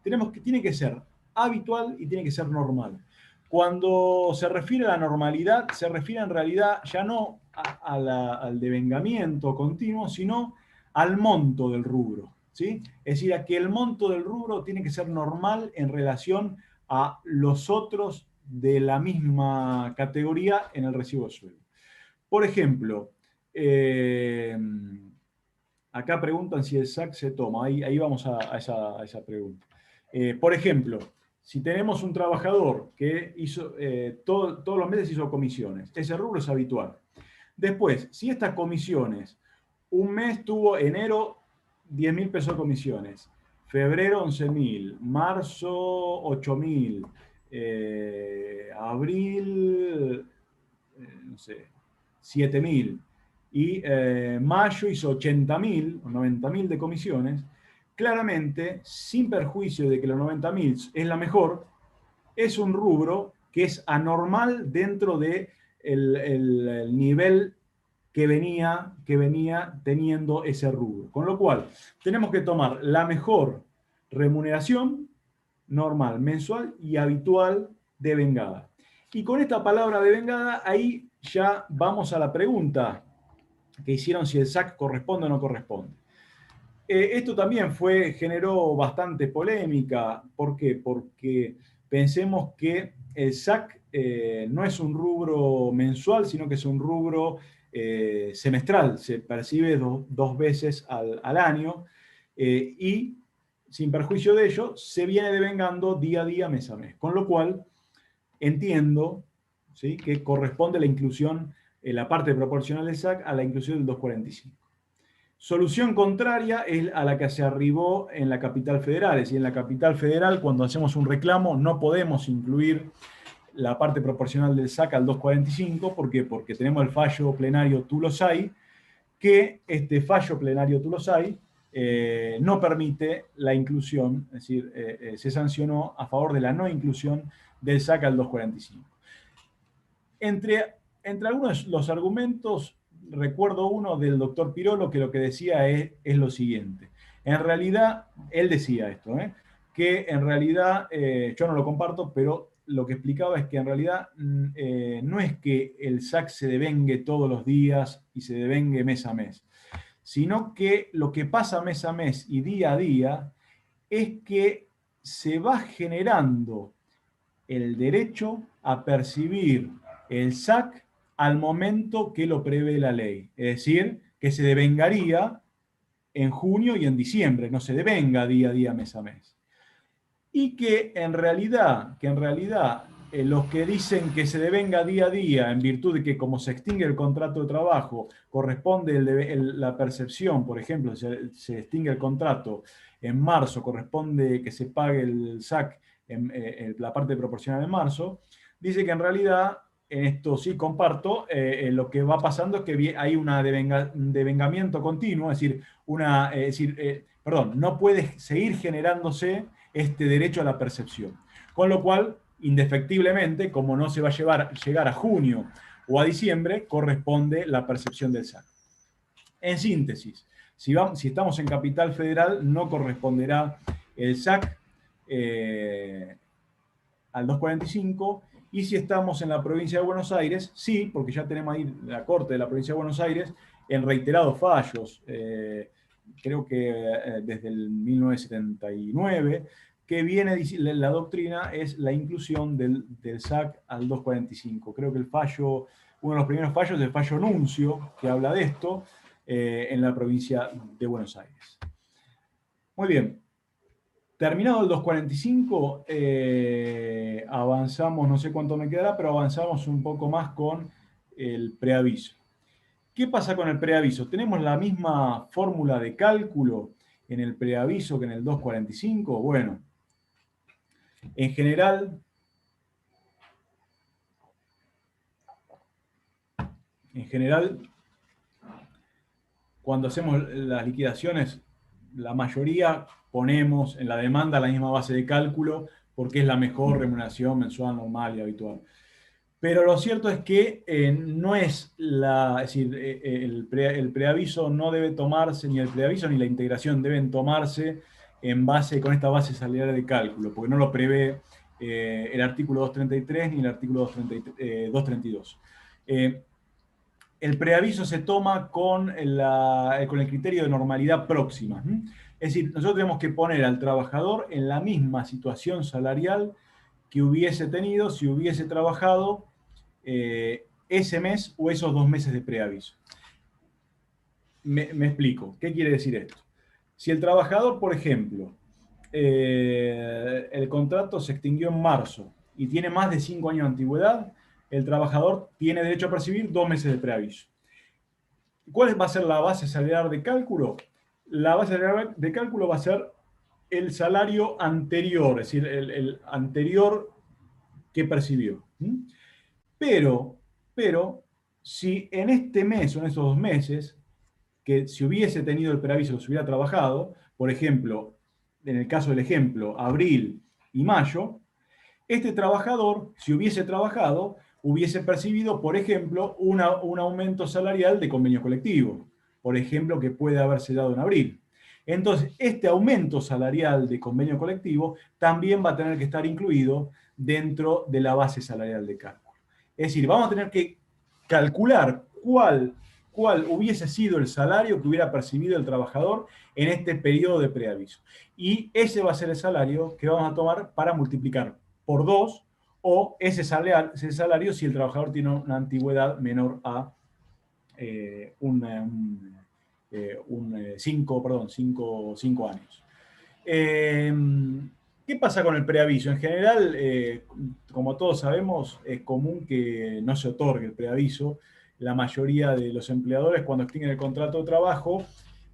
Tiene que ser habitual y tiene que ser normal. Cuando se refiere a la normalidad, se refiere en realidad ya no al devengamiento continuo, sino al monto del rubro. ¿Sí? Es decir, a que el monto del rubro tiene que ser normal en relación a los otros de la misma categoría en el recibo de sueldo. Por ejemplo, acá preguntan si el SAC se toma. Ahí vamos a esa pregunta. Por ejemplo, si tenemos un trabajador que hizo todos los meses hizo comisiones, ese rubro es habitual. Después, si estas comisiones, un mes tuvo enero 10.000 pesos de comisiones, febrero 11.000, marzo 8.000, abril, no sé, 7.000, y mayo hizo 80.000 o 90.000 de comisiones, claramente, sin perjuicio de que los 90.000 es la mejor, es un rubro que es anormal dentro del el nivel que venía teniendo ese rubro. Con lo cual, tenemos que tomar la mejor remuneración normal, mensual y habitual devengada. Y con esta palabra devengada, ahí ya vamos a la pregunta que hicieron si el SAC corresponde o no corresponde. Esto también generó bastante polémica. ¿Por qué? Porque pensemos que el SAC no es un rubro mensual, sino que es un rubro semestral, se percibe dos veces al año, y sin perjuicio de ello, se viene devengando día a día, mes a mes. Con lo cual, entiendo, ¿sí?, que corresponde la inclusión, la parte proporcional del SAC a la inclusión del 245. Solución contraria es a la que se arribó en la Capital Federal. Es decir, en la Capital Federal, cuando hacemos un reclamo, no podemos incluir la parte proporcional del SAC al 245. ¿Por qué? Porque tenemos el fallo plenario Tulosay, que este fallo plenario Tulosay no permite la inclusión, es decir, se sancionó a favor de la no inclusión del SAC al 245. Entre algunos de los argumentos, recuerdo uno del doctor Pirolo que lo que decía es lo siguiente. En realidad, él decía esto, que en realidad, yo no lo comparto, pero lo que explicaba es que en realidad no es que el SAC se devengue todos los días y se devengue mes a mes, sino que lo que pasa mes a mes y día a día es que se va generando el derecho a percibir el SAC al momento que lo prevé la ley. Es decir, que se devengaría en junio y en diciembre, no se devenga día a día, mes a mes. Y que en realidad los que dicen que se devenga día a día en virtud de que como se extingue el contrato de trabajo, corresponde la percepción, por ejemplo, se extingue el contrato en marzo, corresponde que se pague el SAC en la parte proporcional de marzo, dice que en realidad, en esto sí comparto, lo que va pasando es que hay un devengamiento continuo, es decir, no puede seguir generándose este derecho a la percepción. Con lo cual, indefectiblemente, como no se va a llegar a junio o a diciembre, corresponde la percepción del SAC. En síntesis, si estamos en Capital Federal, no corresponderá el SAC al 245, y si estamos en la provincia de Buenos Aires, sí, porque ya tenemos ahí la Corte de la provincia de Buenos Aires en reiterados fallos, creo que desde el 1979, que viene, la doctrina es la inclusión del SAC al 245. Creo que uno de los primeros fallos es el fallo Nuncio, que habla de esto, en la provincia de Buenos Aires. Muy bien. Terminado el 245, avanzamos, no sé cuánto me quedará, pero avanzamos un poco más con el preaviso. ¿Qué pasa con el preaviso? ¿Tenemos la misma fórmula de cálculo en el preaviso que en el 245? Bueno, en general, cuando hacemos las liquidaciones, la mayoría ponemos en la demanda la misma base de cálculo porque es la mejor remuneración mensual, normal y habitual. Pero lo cierto es que no es el preaviso no debe tomarse, ni el preaviso ni la integración deben tomarse con esta base salarial de cálculo, porque no lo prevé el artículo 233 ni el artículo 232. El preaviso se toma con el criterio de normalidad próxima. Es decir, nosotros tenemos que poner al trabajador en la misma situación salarial que hubiese tenido si hubiese trabajado ese mes o esos 2 meses de preaviso. Me explico. ¿Qué quiere decir esto? Si el trabajador, por ejemplo, el contrato se extinguió en marzo y tiene más de 5 años de antigüedad, el trabajador tiene derecho a percibir 2 meses de preaviso. ¿Cuál va a ser la base salarial de cálculo? La base salarial de cálculo va a ser el salario anterior, es decir, el anterior que percibió. Pero, si en este mes o en esos 2 meses, que si hubiese tenido el preaviso, se hubiera trabajado, por ejemplo, en el caso del ejemplo, abril y mayo, este trabajador, si hubiese trabajado, hubiese percibido, por ejemplo, un aumento salarial de convenio colectivo, por ejemplo, que puede haberse dado en abril. Entonces, este aumento salarial de convenio colectivo también va a tener que estar incluido dentro de la base salarial de cálculo. Es decir, vamos a tener que calcular cuál hubiese sido el salario que hubiera percibido el trabajador en este periodo de preaviso. Y ese va a ser el salario que vamos a tomar para multiplicar por 2, o ese salario si el trabajador tiene una antigüedad menor a 5 años. ¿Qué pasa con el preaviso? En general, como todos sabemos, es común que no se otorgue el preaviso. La mayoría de los empleadores, cuando extinguen el contrato de trabajo,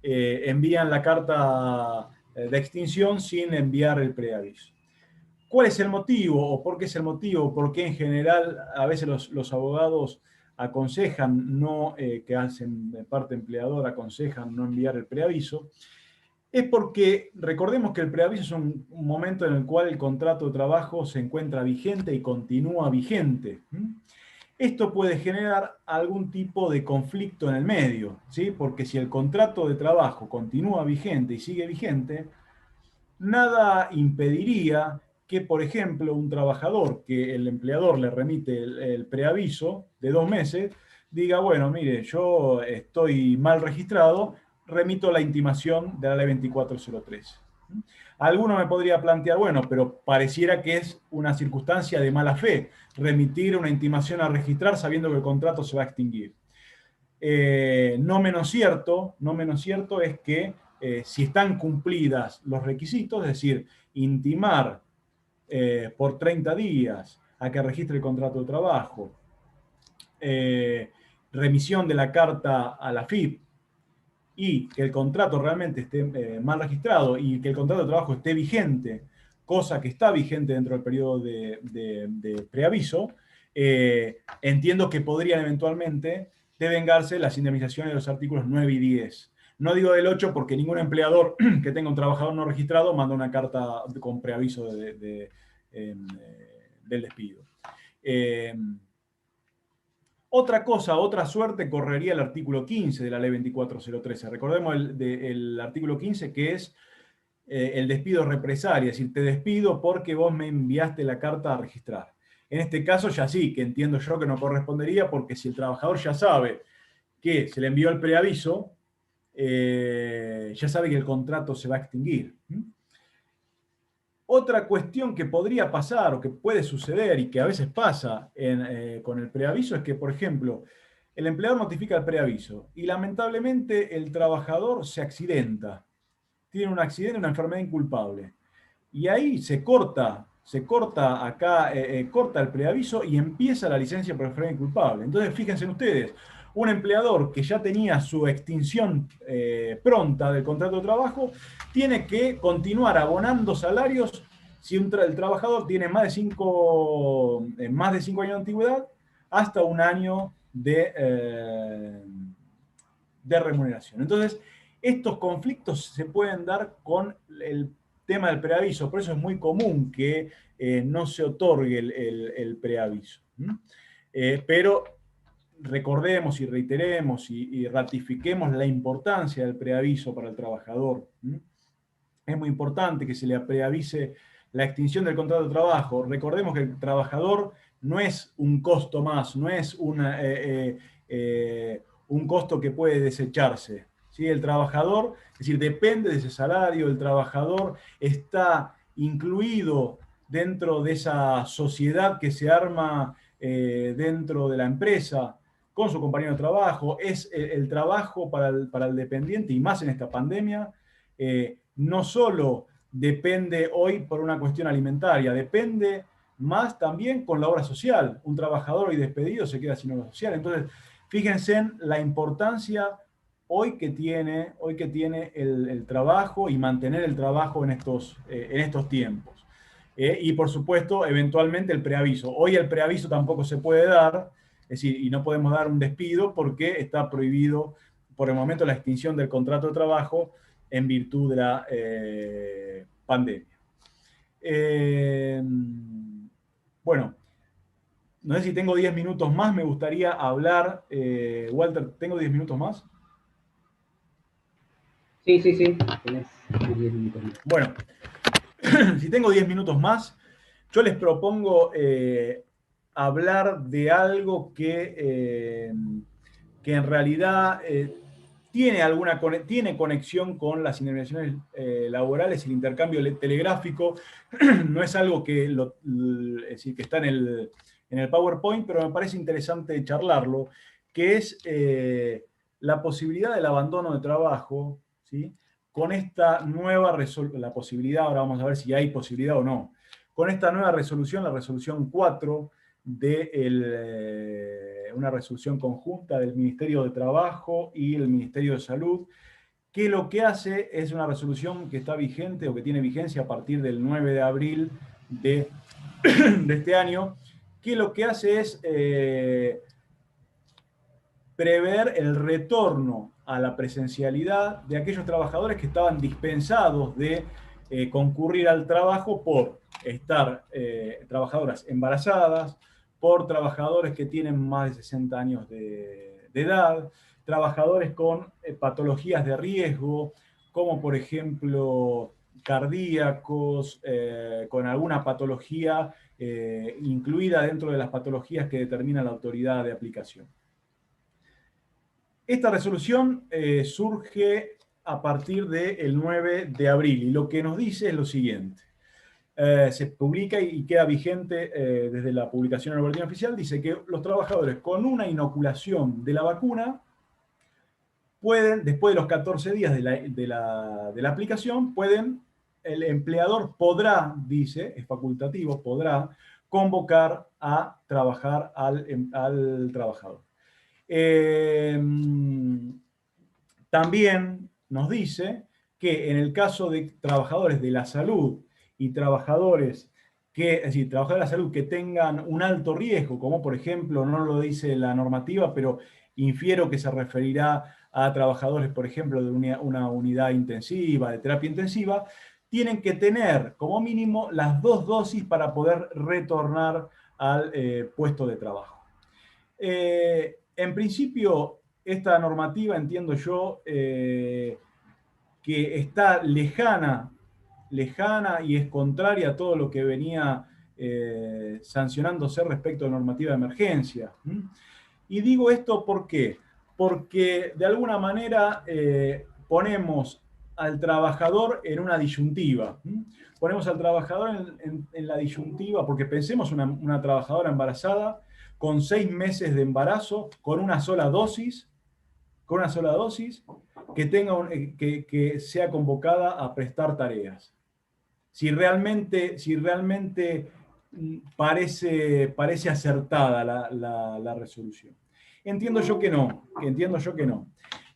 envían la carta de extinción sin enviar el preaviso. ¿Cuál es el motivo o por qué es el motivo? ¿Por qué en general a veces los abogados aconsejan, que hacen de parte empleadora, aconsejan no enviar el preaviso? Es porque recordemos que el preaviso es un momento en el cual el contrato de trabajo se encuentra vigente y continúa vigente. Esto puede generar algún tipo de conflicto en el medio, ¿sí? Porque si el contrato de trabajo continúa vigente y sigue vigente, nada impediría que, por ejemplo, un trabajador que el empleador le remite el preaviso de 2 meses, diga, bueno, mire, yo estoy mal registrado, remito la intimación de la ley 2403. Alguno me podría plantear, bueno, pero pareciera que es una circunstancia de mala fe remitir una intimación a registrar sabiendo que el contrato se va a extinguir. No menos cierto es que si están cumplidas los requisitos, es decir, intimar por 30 días a que registre el contrato de trabajo, remisión de la carta a la FIP, y que el contrato realmente esté mal registrado y que el contrato de trabajo esté vigente, cosa que está vigente dentro del periodo de preaviso, entiendo que podrían eventualmente devengarse las indemnizaciones de los artículos 9 y 10. No digo del 8 porque ningún empleador que tenga un trabajador no registrado manda una carta con preaviso del despido. Otra suerte correría el artículo 15 de la ley 24013. Recordemos el artículo 15, que es el despido represalia, es decir, te despido porque vos me enviaste la carta a registrar. En este caso ya sí, que entiendo yo que no correspondería, porque si el trabajador ya sabe que se le envió el preaviso, ya sabe que el contrato se va a extinguir. Otra cuestión que podría pasar o que puede suceder y que a veces pasa con el preaviso es que, por ejemplo, el empleador notifica el preaviso y lamentablemente el trabajador se accidenta, tiene un accidente, una enfermedad inculpable. Y ahí se corta corta el preaviso y empieza la licencia por enfermedad inculpable. Entonces, fíjense ustedes, un empleador que ya tenía su extinción pronta del contrato de trabajo, tiene que continuar abonando salarios si el trabajador tiene más de 5 años de antigüedad, hasta un año de remuneración. Entonces, estos conflictos se pueden dar con el tema del preaviso, por eso es muy común que no se otorgue el preaviso. Pero recordemos y reiteremos y ratifiquemos la importancia del preaviso para el trabajador. Es muy importante que se le preavise la extinción del contrato de trabajo. Recordemos que el trabajador no es un costo más, no es un costo que puede desecharse. ¿Sí? El trabajador, es decir, depende de ese salario, el trabajador está incluido dentro de esa sociedad que se arma dentro de la empresa, con su compañero de trabajo. Es el trabajo para el dependiente, y más en esta pandemia, no solo depende hoy por una cuestión alimentaria, depende más también con la obra social. Un trabajador hoy despedido se queda sin obra social. Entonces, fíjense en la importancia hoy que tiene el trabajo y mantener el trabajo en estos tiempos. Y por supuesto, eventualmente el preaviso. Hoy el preaviso tampoco se puede dar, es decir, y no podemos dar un despido porque está prohibido por el momento la extinción del contrato de trabajo en virtud de la pandemia. Bueno, no sé si tengo 10 minutos más, me gustaría hablar. Walter, ¿tengo 10 minutos más? Sí, tenés 10 minutos más. Bueno, si tengo 10 minutos más, yo les propongo hablar de algo que en realidad tiene conexión con las indemnizaciones laborales, el intercambio telegráfico. No es algo que, es decir, que está en el PowerPoint, pero me parece interesante charlarlo, que es la posibilidad del abandono de trabajo, ¿sí? Con esta nueva resolución, la posibilidad, ahora vamos a ver si hay posibilidad o no, con esta nueva resolución, la resolución 4, una resolución conjunta del Ministerio de Trabajo y el Ministerio de Salud, que lo que hace es una resolución que está vigente o que tiene vigencia a partir del 9 de abril de este año, que lo que hace es prever el retorno a la presencialidad de aquellos trabajadores que estaban dispensados de concurrir al trabajo por estar trabajadoras embarazadas, por trabajadores que tienen más de 60 años de edad, trabajadores con patologías de riesgo, como por ejemplo cardíacos, con alguna patología incluida dentro de las patologías que determina la autoridad de aplicación. Esta resolución surge a partir del 9 de abril y lo que nos dice es lo siguiente. Se publica y queda vigente desde la publicación en el boletín oficial, dice que los trabajadores con una inoculación de la vacuna pueden, después de los 14 días de la aplicación, el empleador podrá, dice, es facultativo, podrá convocar a trabajar al trabajador. También nos dice que en el caso de trabajadores de la salud y trabajadores trabajadores de la salud que tengan un alto riesgo, como por ejemplo, no lo dice la normativa, pero infiero que se referirá a trabajadores, por ejemplo, de una unidad intensiva, de terapia intensiva, tienen que tener como mínimo las 2 dosis para poder retornar al puesto de trabajo. En principio, esta normativa, entiendo yo, que está lejana y es contraria a todo lo que venía sancionándose respecto a la normativa de emergencia. Y digo esto ¿por qué? Porque de alguna manera ponemos al trabajador en una disyuntiva. Ponemos al trabajador en la disyuntiva, porque pensemos una trabajadora embarazada con 6 meses de embarazo, con una sola dosis, que sea convocada a prestar tareas. Si realmente parece acertada la resolución. Entiendo yo que no.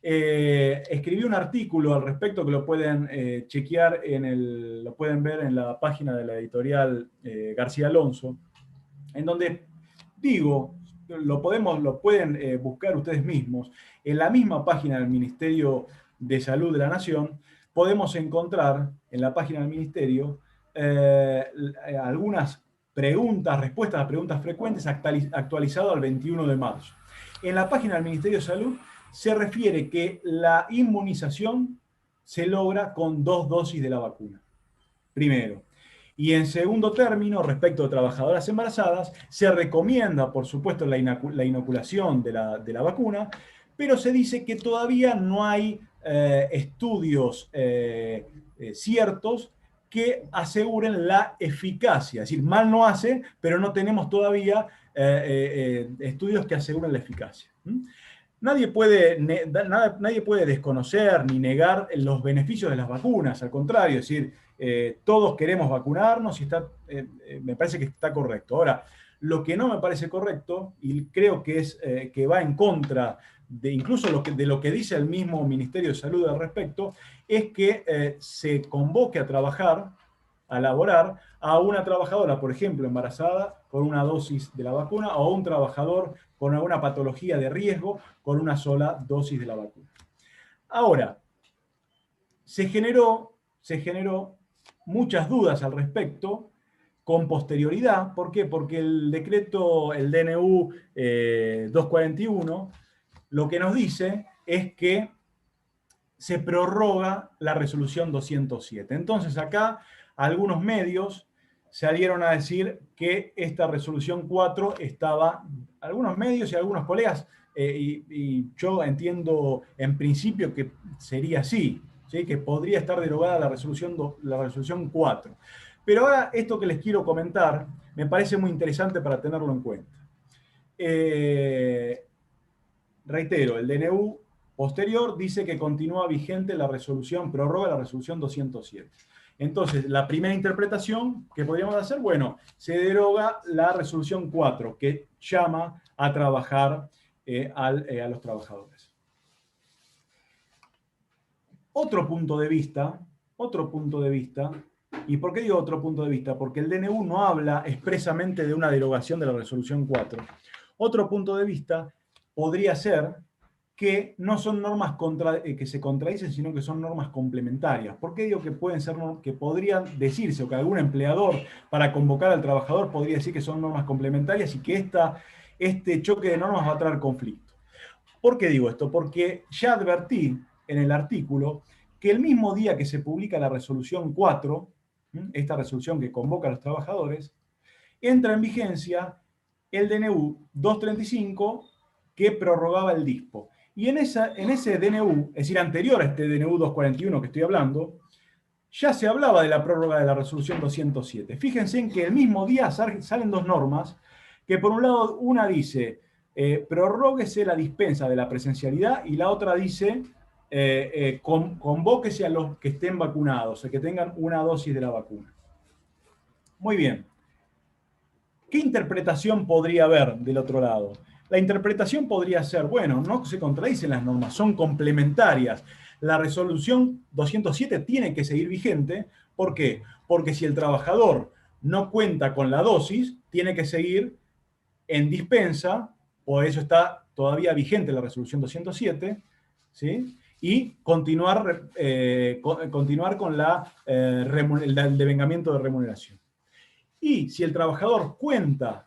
Escribí un artículo al respecto que lo pueden chequear, lo pueden ver en la página de la editorial García Alonso, en donde digo, lo pueden buscar ustedes mismos, en la misma página del Ministerio de Salud de la Nación, podemos encontrar en la página del Ministerio algunas respuestas a preguntas frecuentes actualizado al 21 de marzo. En la página del Ministerio de Salud se refiere que la inmunización se logra con 2 dosis de la vacuna. Primero. Y en segundo término, respecto a trabajadoras embarazadas, se recomienda, por supuesto, la inoculación de la vacuna, pero se dice que todavía no hay estudios ciertos que aseguren la eficacia. Es decir, mal no hace, pero no tenemos todavía estudios que aseguren la eficacia. Nadie puede desconocer ni negar los beneficios de las vacunas, al contrario, es decir, todos queremos vacunarnos y me parece que está correcto. Ahora, lo que no me parece correcto, y creo que va en contra incluso de lo que dice el mismo Ministerio de Salud al respecto, es que se convoque a trabajar, a laborar, a una trabajadora, por ejemplo, embarazada, con una dosis de la vacuna, o a un trabajador con alguna patología de riesgo, con una sola dosis de la vacuna. Ahora, se generó muchas dudas al respecto con posterioridad. ¿Por qué? Porque el decreto, el DNU 241, lo que nos dice es que se prorroga la resolución 207. Entonces acá algunos medios salieron a decir que esta resolución 4 algunos medios y algunos colegas y yo entiendo en principio que sería así, ¿sí? Que podría estar derogada la resolución 4. Pero ahora esto que les quiero comentar me parece muy interesante para tenerlo en cuenta. Reitero, el DNU posterior dice que continúa vigente la resolución, prorroga la resolución 207. Entonces, la primera interpretación que podríamos hacer, bueno, se deroga la resolución 4, que llama a trabajar a los trabajadores. Otro punto de vista, ¿y por qué digo otro punto de vista? Porque el DNU no habla expresamente de una derogación de la resolución 4. Otro punto de vista podría ser que no son normas que se contradicen, sino que son normas complementarias. ¿Por qué digo que pueden ser, que podrían decirse, o que algún empleador para convocar al trabajador podría decir que son normas complementarias y que este choque de normas va a traer conflicto? ¿Por qué digo esto? Porque ya advertí en el artículo que el mismo día que se publica la resolución 4, esta resolución que convoca a los trabajadores, entra en vigencia el DNU 235 que prorrogaba el DISPO. Y en ese DNU, es decir, anterior a este DNU 241 que estoy hablando, ya se hablaba de la prórroga de la resolución 207. Fíjense en que el mismo día salen dos normas, que por un lado una dice, prorróguese la dispensa de la presencialidad, y la otra dice, convóquese a los que estén vacunados, o que tengan una dosis de la vacuna. Muy bien. ¿Qué interpretación podría haber del otro lado? La interpretación podría ser, bueno, no se contradicen las normas, son complementarias. La resolución 207 tiene que seguir vigente. ¿Por qué? Porque si el trabajador no cuenta con la dosis, tiene que seguir en dispensa, por eso está todavía vigente la resolución 207, ¿sí? Y continuar con el devengamiento de remuneración. Y si el trabajador cuenta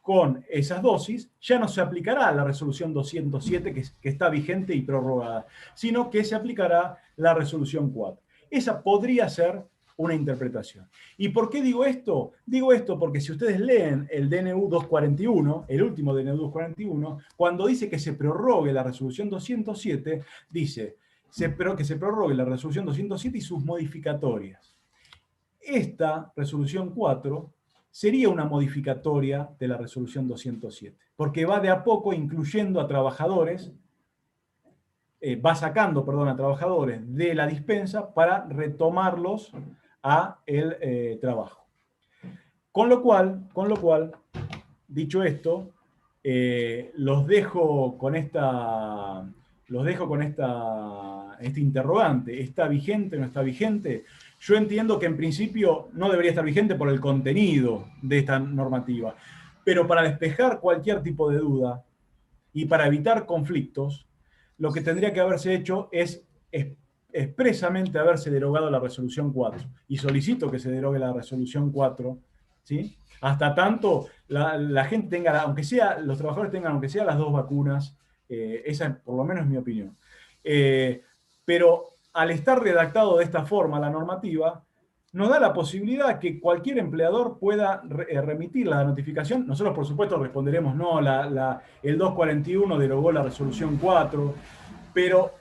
con esas dosis, ya no se aplicará la resolución 207 que está vigente y prorrogada, sino que se aplicará la resolución 4. Esa podría ser una interpretación. ¿Y por qué digo esto? Digo esto porque si ustedes leen el DNU 241, el último DNU 241, cuando dice que se prorrogue la resolución 207, dice que se prorrogue la resolución 207 y sus modificatorias. Esta resolución 4 sería una modificatoria de la resolución 207, porque va de a poco incluyendo a trabajadores, va sacando, perdón, a trabajadores de la dispensa para retomarlos a el trabajo. Con lo cual, dicho esto, los dejo con este interrogante. ¿Está vigente o no está vigente? Yo entiendo que en principio no debería estar vigente por el contenido de esta normativa, pero para despejar cualquier tipo de duda y para evitar conflictos, lo que tendría que haberse hecho es expresamente haberse derogado la resolución 4. Y solicito que se derogue la resolución 4, ¿sí? Hasta tanto la gente tenga, aunque sea, los trabajadores tengan, aunque sea las dos vacunas, esa por lo menos es mi opinión. Pero al estar redactado de esta forma la normativa, nos da la posibilidad que cualquier empleador pueda remitir la notificación. Nosotros, por supuesto, responderemos no, el 241 derogó la resolución 4, pero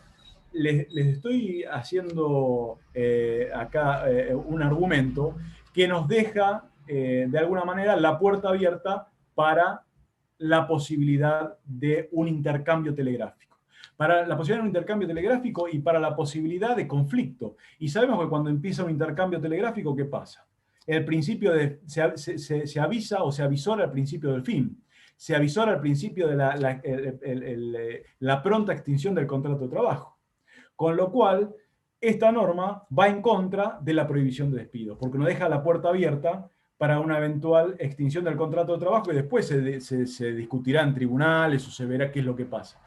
les estoy haciendo acá un argumento que nos deja, de alguna manera, la puerta abierta para la posibilidad de un intercambio telegráfico. Para la posibilidad de un intercambio telegráfico y para la posibilidad de conflicto. Y sabemos que cuando empieza un intercambio telegráfico, ¿qué pasa? El principio se avisa o se avisora al principio del fin. Se avisora al principio de la pronta extinción del contrato de trabajo. Con lo cual, esta norma va en contra de la prohibición de despidos, porque nos deja la puerta abierta para una eventual extinción del contrato de trabajo y después se discutirá en tribunales o se verá qué es lo que pasa.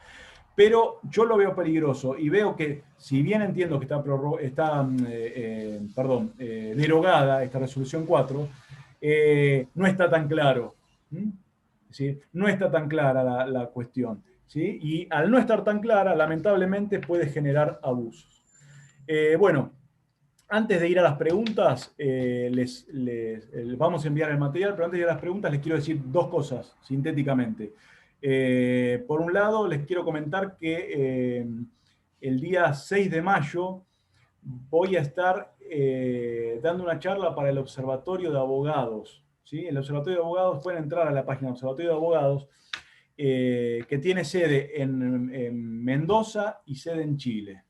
Pero yo lo veo peligroso y veo que, si bien entiendo que está derogada esta resolución 4, no está tan claro. ¿Sí? No está tan clara la cuestión. ¿Sí? Y al no estar tan clara, lamentablemente puede generar abusos. Bueno, antes de ir a las preguntas, les vamos a enviar el material, pero antes de ir a las preguntas les quiero decir dos cosas, sintéticamente. Por un lado, les quiero comentar que el día 6 de mayo voy a estar dando una charla para el Observatorio de Abogados. ¿Sí? El Observatorio de Abogados, pueden entrar a la página Observatorio de Abogados, que tiene sede en Mendoza y sede en Chile.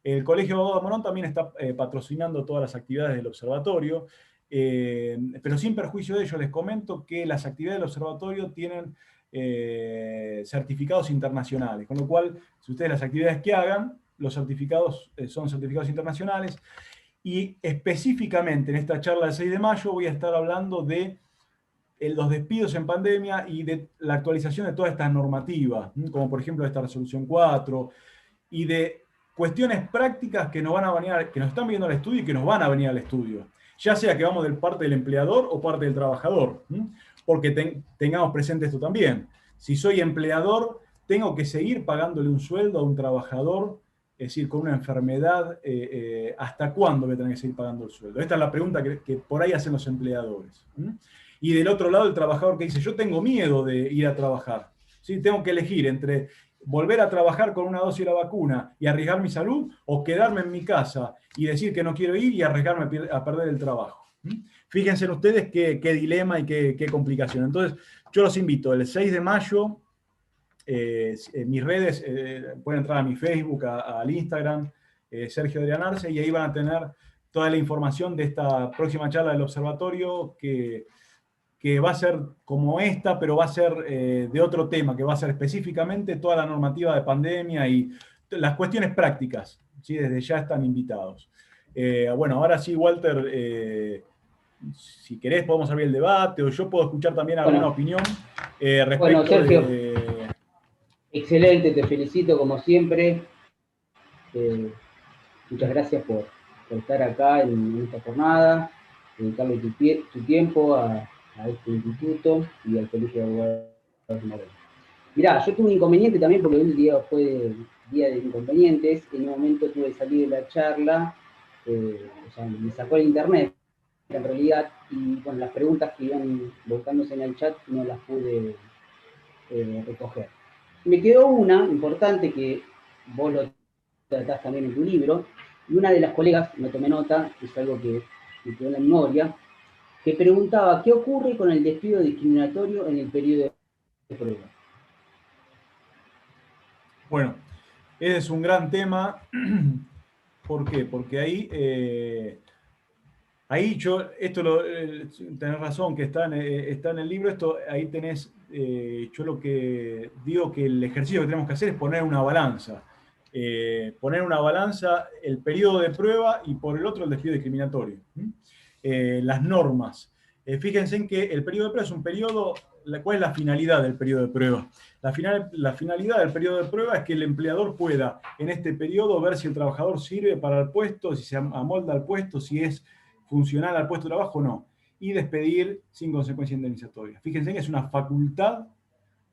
El Colegio de Abogados de Morón también está patrocinando todas las actividades del observatorio, pero sin perjuicio de ello les comento que las actividades del observatorio tienen certificados internacionales, con lo cual, si ustedes las actividades que hagan, los certificados son certificados internacionales, y específicamente en esta charla del 6 de mayo voy a estar hablando de los despidos en pandemia y de la actualización de todas estas normativas, como por ejemplo esta resolución 4, y de cuestiones prácticas que nos van a venir, que nos están viendo al estudio y que nos van a venir al estudio, ya sea que vamos de parte del empleador o parte del trabajador, porque tengamos presente esto también. Si soy empleador, tengo que seguir pagándole un sueldo a un trabajador, es decir, con una enfermedad, ¿hasta cuándo voy a tener que seguir pagando el sueldo? Esta es la pregunta que por ahí hacen los empleadores. Y del otro lado, el trabajador que dice, yo tengo miedo de ir a trabajar, ¿sí? Tengo que elegir entre volver a trabajar con una dosis de la vacuna y arriesgar mi salud, o quedarme en mi casa y decir que no quiero ir y arriesgarme a perder el trabajo. Fíjense en ustedes qué dilema y qué complicación. Entonces, yo los invito, el 6 de mayo, mis redes, pueden entrar a mi Facebook, al Instagram, Sergio Adrián Arce, y ahí van a tener toda la información de esta próxima charla del observatorio, que va a ser como esta, pero va a ser de otro tema, que va a ser específicamente toda la normativa de pandemia y las cuestiones prácticas, ¿sí? Desde ya están invitados. Bueno, ahora sí, Walter, si querés podemos abrir el debate, o yo puedo escuchar también alguna opinión respecto Sergio, de... excelente, te felicito como siempre. Muchas gracias por estar acá en esta jornada, dedicarle tu tiempo a este instituto y al Colegio de Abogados de Morón. Mirá, yo tuve un inconveniente también, porque el día fue día de inconvenientes. En un momento tuve que salir de la charla, o sea, me sacó el internet, en realidad, y bueno, las preguntas que iban volcándose en el chat no las pude recoger. Me quedó una importante que vos lo tratás también en tu libro, y una de las colegas, me tomé nota, es algo que me quedó en la memoria, que preguntaba, ¿qué ocurre con el despido discriminatorio en el periodo de prueba? Bueno, ese es un gran tema. ¿Por qué? Porque ahí tenés razón, que está en el libro, ahí tenés, yo lo que digo que el ejercicio que tenemos que hacer es poner una balanza. Poner una balanza el periodo de prueba y por el otro el despido discriminatorio. Las normas. Fíjense en que el periodo de prueba es un periodo. ¿Cuál es la finalidad del periodo de prueba? La finalidad del periodo de prueba es que el empleador pueda, en este periodo, ver si el trabajador sirve para el puesto, si se amolda al puesto, si es funcional al puesto de trabajo o no, y despedir sin consecuencia indemnizatoria. Fíjense que es una facultad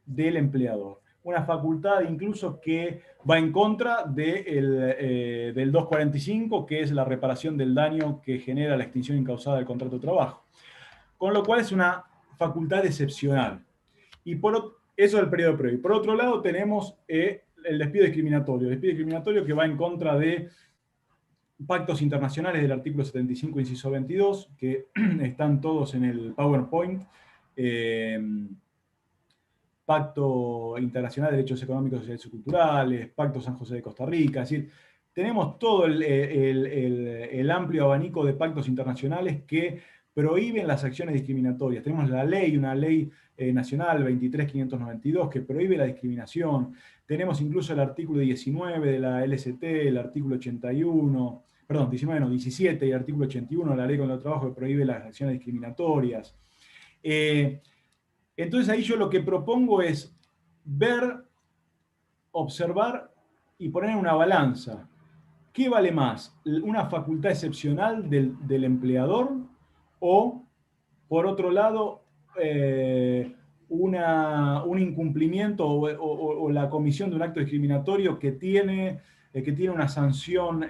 del empleador. Una facultad incluso que va en contra del 245, que es la reparación del daño que genera la extinción incausada del contrato de trabajo. Con lo cual es una facultad excepcional. Y eso es el periodo de prueba. Y por otro lado tenemos el despido discriminatorio. El despido discriminatorio que va en contra de pactos internacionales del artículo 75, inciso 22, que están todos en el PowerPoint. Pacto Internacional de Derechos Económicos, Sociales y Culturales, Pacto San José de Costa Rica. Es decir, tenemos todo el amplio abanico de pactos internacionales que prohíben las acciones discriminatorias. Tenemos una ley nacional 23.592 que prohíbe la discriminación. Tenemos incluso el artículo 19 de la LST, el artículo 81, perdón, 19 no, 17 y el artículo 81 de la Ley contra el Trabajo que prohíbe las acciones discriminatorias. Entonces ahí yo lo que propongo es ver, observar y poner en una balanza. ¿Qué vale más? ¿Una facultad excepcional del empleador o, por otro lado, un incumplimiento o la comisión de un acto discriminatorio que tiene una sanción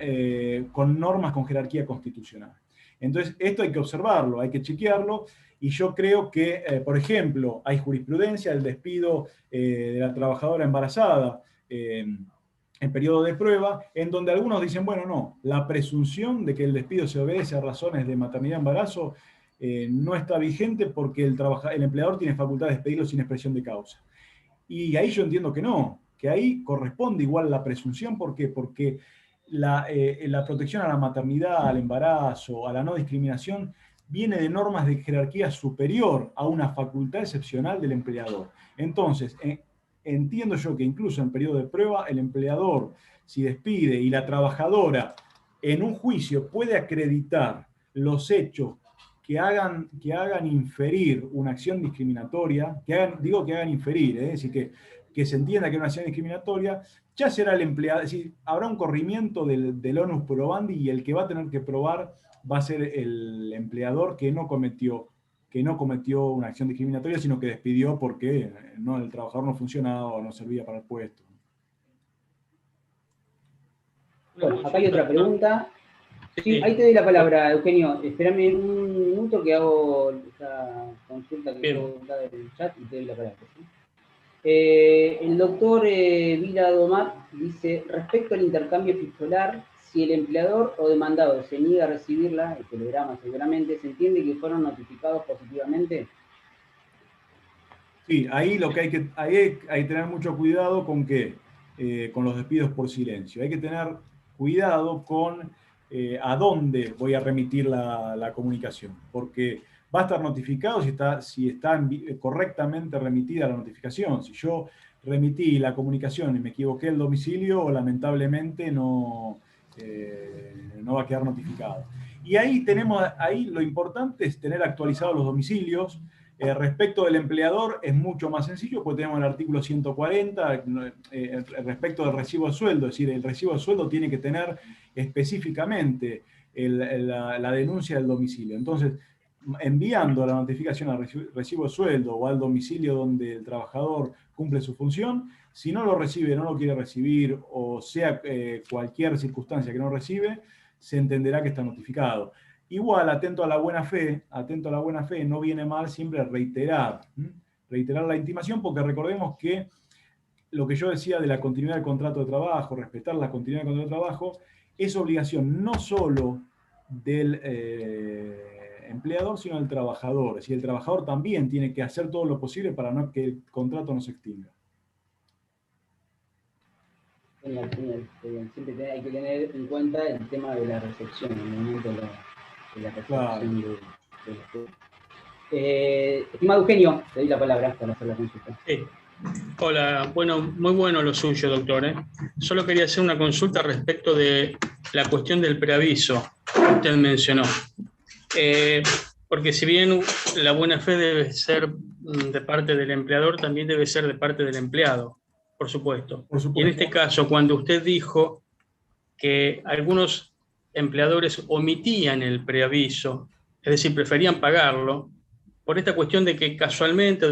con normas con jerarquía constitucional? Entonces, esto hay que observarlo, hay que chequearlo, y yo creo que, por ejemplo, hay jurisprudencia del despido de la trabajadora embarazada en periodo de prueba, en donde algunos dicen, bueno, no, la presunción de que el despido se obedece a razones de maternidad-embarazo no está vigente porque el empleador tiene facultad de despedirlo sin expresión de causa. Y ahí yo entiendo que no, que ahí corresponde igual la presunción. ¿Por qué? Porque la protección a la maternidad, al embarazo, a la no discriminación, viene de normas de jerarquía superior a una facultad excepcional del empleador. Entonces, entiendo yo que incluso en periodo de prueba, el empleador, si despide y la trabajadora en un juicio puede acreditar los hechos que hagan inferir una acción discriminatoria, digo que hagan inferir, es decir, que se entienda que es una acción discriminatoria, ya será el empleado, es decir, habrá un corrimiento del onus probandi y el que va a tener que probar va a ser el empleador que no cometió una acción discriminatoria, sino que despidió porque el trabajador no funcionaba o no servía para el puesto. Bueno, acá hay otra pregunta. Sí, ahí te doy la palabra, Eugenio. Espérame un minuto que hago esa consulta que tengo en el chat y te doy la palabra. ¿Sí? El doctor Vila Domar dice, respecto al intercambio epistolar, si el empleador o demandado se niega a recibirla, el telegrama seguramente, ¿se entiende que fueron notificados positivamente? Sí, ahí hay que tener mucho cuidado con con los despidos por silencio. Hay que tener cuidado con a dónde voy a remitir la comunicación, porque va a estar notificado si está correctamente remitida la notificación. Si yo remití la comunicación y me equivoqué el domicilio, lamentablemente no va a quedar notificado. Y ahí lo importante es tener actualizados los domicilios. Respecto del empleador es mucho más sencillo, porque tenemos el artículo 140 respecto del recibo de sueldo, es decir, el recibo de sueldo tiene que tener específicamente la denuncia del domicilio. Entonces, enviando la notificación al recibo de sueldo o al domicilio donde el trabajador cumple su función, si no lo recibe, no lo quiere recibir, o sea cualquier circunstancia que no recibe, se entenderá que está notificado. Igual, atento a la buena fe, no viene mal siempre reiterar la intimación, porque recordemos que lo que yo decía de la continuidad del contrato de trabajo, respetar la continuidad del contrato de trabajo, es obligación no solo del empleador, sino del trabajador. Y el trabajador también tiene que hacer todo lo posible para que el contrato no se extinga. Genial. Siempre hay que tener en cuenta el tema de la recepción, el momento de la recepción. Claro. Estimado Eugenio, te doy la palabra para hacer la consulta. Sí. Hola, bueno, muy bueno lo suyo, doctor. Solo quería hacer una consulta respecto de la cuestión del preaviso que usted mencionó. Porque si bien la buena fe debe ser de parte del empleador, también debe ser de parte del empleado, por supuesto. Y en este caso, cuando usted dijo que algunos empleadores omitían el preaviso, es decir, preferían pagarlo, por esta cuestión de que casualmente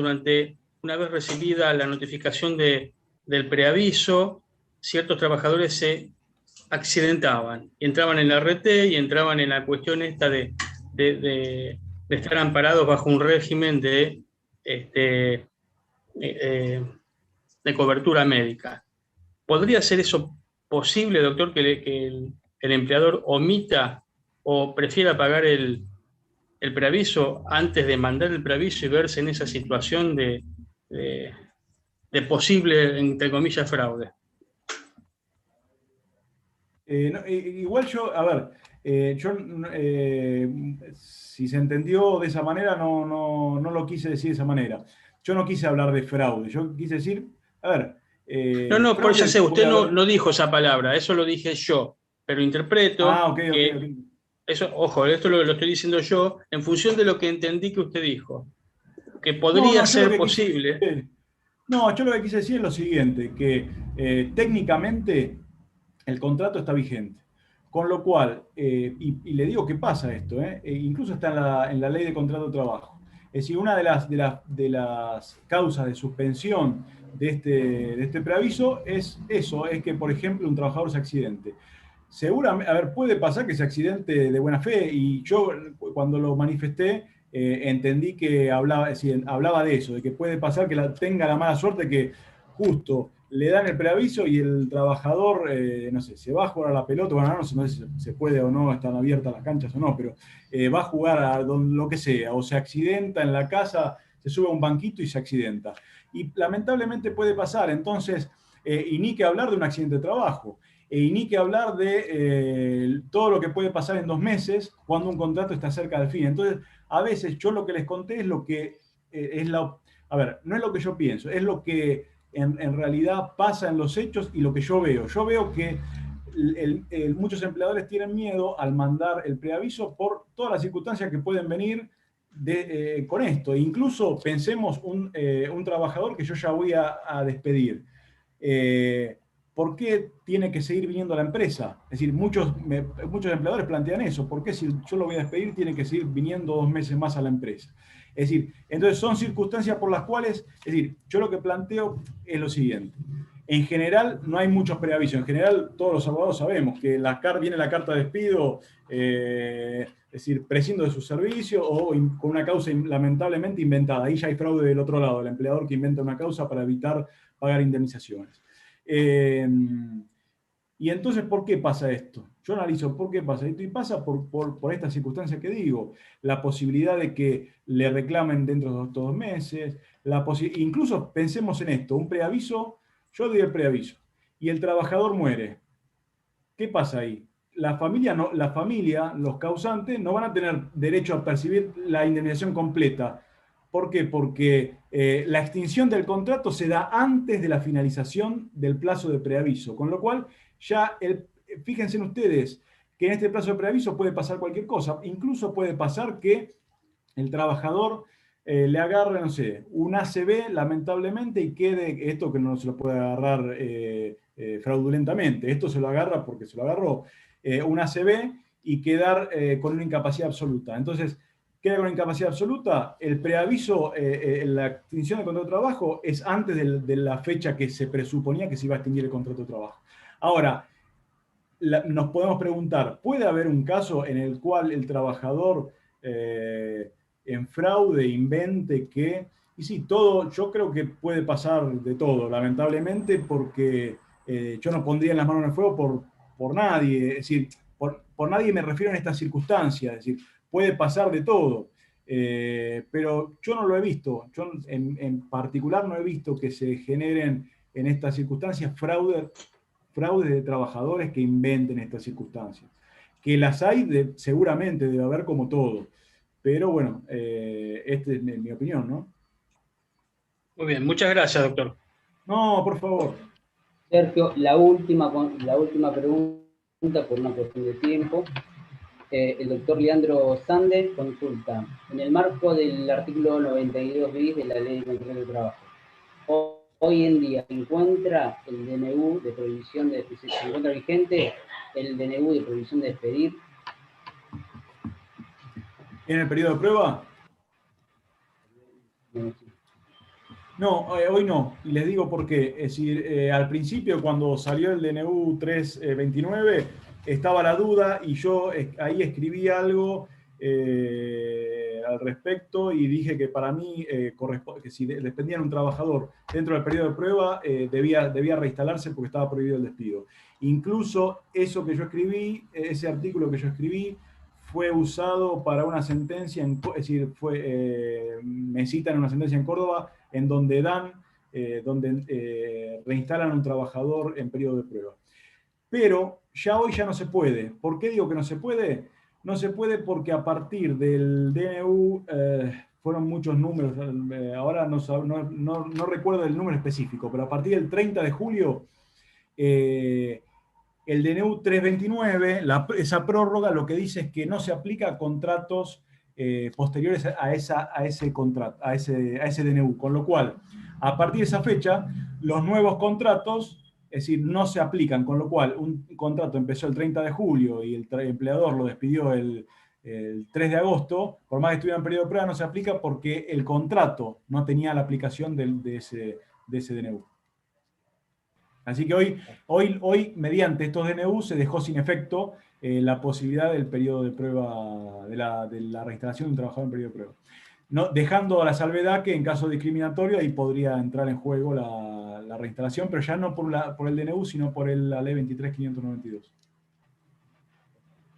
una vez recibida la notificación del preaviso, ciertos trabajadores se accidentaban, y entraban en la RT y entraban en la cuestión esta de estar amparados bajo un régimen de cobertura médica. ¿Podría ser eso posible, doctor, que el empleador omita o prefiera pagar el preaviso antes de mandar el preaviso y verse en esa situación de posible, entre comillas, fraude? Igual si se entendió de esa manera, no lo quise decir de esa manera. Yo no quise hablar de fraude, yo quise decir, no, por eso sé, usted no dijo esa palabra, eso lo dije yo, pero interpreto okay. Eso, ojo, esto lo estoy diciendo yo en función de lo que entendí que usted dijo, que podría ser posible. Yo lo que quise decir es lo siguiente, que técnicamente el contrato está vigente. Con lo cual, y le digo que pasa esto, incluso está en la ley de contrato de trabajo. Es decir, una de las causas de suspensión de este preaviso es eso, es que, por ejemplo, un trabajador se accidente. seguramente, a ver, puede pasar que se accidente de buena fe, y yo cuando lo manifesté entendí que hablaba, es decir, hablaba de eso, de que puede pasar que tenga la mala suerte que justo le dan el preaviso y el trabajador, no sé, se va a jugar a la pelota, bueno, no sé si se puede o no, están abiertas las canchas o no, pero va a jugar a lo que sea, o se accidenta en la casa, se sube a un banquito y se accidenta. Y lamentablemente puede pasar, entonces, y ni que hablar de un accidente de trabajo. Y ni que hablar de todo lo que puede pasar en 2 meses cuando un contrato está cerca del fin. Entonces, a veces yo lo que les conté es lo que es la... A ver, no es lo que yo pienso, es lo que en realidad pasa en los hechos y lo que yo veo. Yo veo que muchos empleadores tienen miedo al mandar el preaviso por todas las circunstancias que pueden venir con esto. Incluso pensemos un trabajador que yo ya voy a despedir. ¿Por qué tiene que seguir viniendo a la empresa? Es decir, muchos empleadores plantean eso. ¿Por qué si yo lo voy a despedir tiene que seguir viniendo 2 meses más a la empresa? Es decir, entonces son circunstancias por las cuales, es decir, yo lo que planteo es lo siguiente. En general no hay muchos preavisos. En general todos los abogados sabemos que viene la carta de despido, es decir, prescindo de su servicio o con una causa lamentablemente inventada. Ahí ya hay fraude del otro lado, el empleador que inventa una causa para evitar pagar indemnizaciones. Y entonces, ¿por qué pasa esto? Yo analizo por qué pasa esto y pasa por esta circunstancia que digo, la posibilidad de que le reclamen dentro de estos 2 meses, incluso pensemos en esto, un preaviso, yo doy el preaviso y el trabajador muere. ¿Qué pasa ahí? La familia, los causantes, no van a tener derecho a percibir la indemnización completa. ¿Por qué? Porque la extinción del contrato se da antes de la finalización del plazo de preaviso, con lo cual ya, fíjense en ustedes que en este plazo de preaviso puede pasar cualquier cosa, incluso puede pasar que el trabajador le agarre, no sé, un ACV lamentablemente y quede, esto que no se lo puede agarrar fraudulentamente, esto se lo agarra porque se lo agarró, un ACV y quedar con una incapacidad absoluta. Entonces, queda con incapacidad absoluta, el preaviso, la extinción del contrato de trabajo es antes de la fecha que se presuponía que se iba a extinguir el contrato de trabajo. Ahora, nos podemos preguntar, ¿puede haber un caso en el cual el trabajador en fraude invente que... Y sí, yo creo que puede pasar de todo, lamentablemente, porque yo no pondría en las manos en el fuego por nadie, es decir, por nadie me refiero en estas circunstancias, es decir, puede pasar de todo, pero yo no lo he visto, yo en particular no he visto que se generen en estas circunstancias fraudes de trabajadores que inventen estas circunstancias. Que las hay, seguramente debe haber como todo, pero bueno, esta es mi opinión, ¿no? Muy bien, muchas gracias, doctor. No, por favor. Sergio, la última pregunta por una cuestión de tiempo. El doctor Leandro Sande consulta, en el marco del artículo 92 bis de la Ley de Control del Trabajo, hoy en día se encuentra el DNU de prohibición se encuentra vigente el DNU de prohibición de despedir. ¿En el periodo de prueba? No, hoy no, y les digo por qué. Es decir, al principio cuando salió el DNU 329 estaba la duda y yo ahí escribí algo al respecto y dije que para mí que si despedían un trabajador dentro del periodo de prueba debía reinstalarse porque estaba prohibido el despido. Incluso eso que yo escribí, ese artículo que yo escribí, fue usado para una sentencia, es decir, me citan una sentencia en Córdoba en donde reinstalan a un trabajador en periodo de prueba. Pero ya hoy ya no se puede. ¿Por qué digo que no se puede? No se puede porque a partir del DNU fueron muchos números, ahora no recuerdo el número específico, pero a partir del 30 de julio el DNU 329, esa prórroga, lo que dice es que no se aplica a contratos posteriores a ese contrato, a ese DNU. Con lo cual, a partir de esa fecha, los nuevos contratos, es decir, no se aplican. Con lo cual, un contrato empezó el 30 de julio y el empleador lo despidió el 3 de agosto, por más que estuviera en periodo de prueba, no se aplica porque el contrato no tenía la aplicación de ese DNU. Así que hoy, mediante estos DNU, se dejó sin efecto la posibilidad del periodo de prueba, de la reinstalación de un trabajador en periodo de prueba. No, dejando a la salvedad que en caso discriminatorio ahí podría entrar en juego la reinstalación, pero ya no por el DNU, sino por la ley 23.592.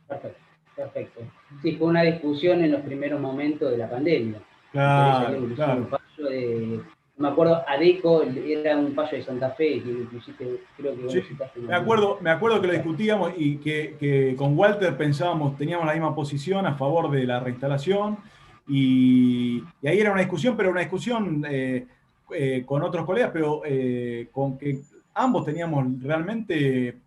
Perfecto, perfecto. Sí, fue una discusión en los primeros momentos de la pandemia. Claro, claro. Un fallo de, no me acuerdo, ADECO, era un fallo de Santa Fe, que inclusive creo que vos Sí, lo citaste. me acuerdo que lo discutíamos y que con Walter pensábamos, teníamos la misma posición a favor de la reinstalación y ahí era una discusión, pero una discusión con otros colegas, pero con que ambos teníamos realmente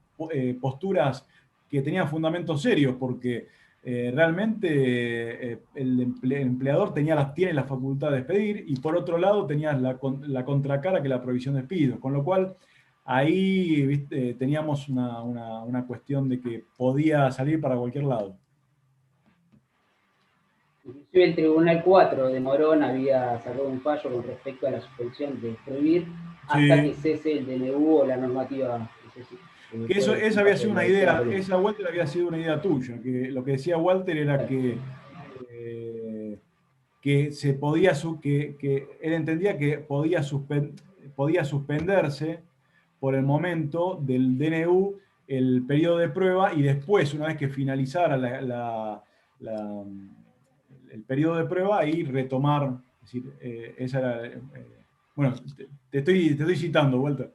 posturas que tenían fundamentos serios, porque realmente el empleador tiene la facultad de despedir y por otro lado tenías la contracara que la prohibición de despidos, con lo cual ahí ¿viste? Teníamos una cuestión de que podía salir para cualquier lado. Inclusive el Tribunal 4 de Morón había sacado un fallo con respecto a la suspensión de prohibir hasta que cese el DNU o la normativa. Que esa había sido una idea, esa Walter había sido una idea tuya, que lo que decía Walter era que se podía, que él entendía que podía suspenderse por el momento del DNU el periodo de prueba y después, una vez que finalizara el periodo de prueba, ahí retomar. Es decir, esa era. Bueno, te estoy citando, Walter.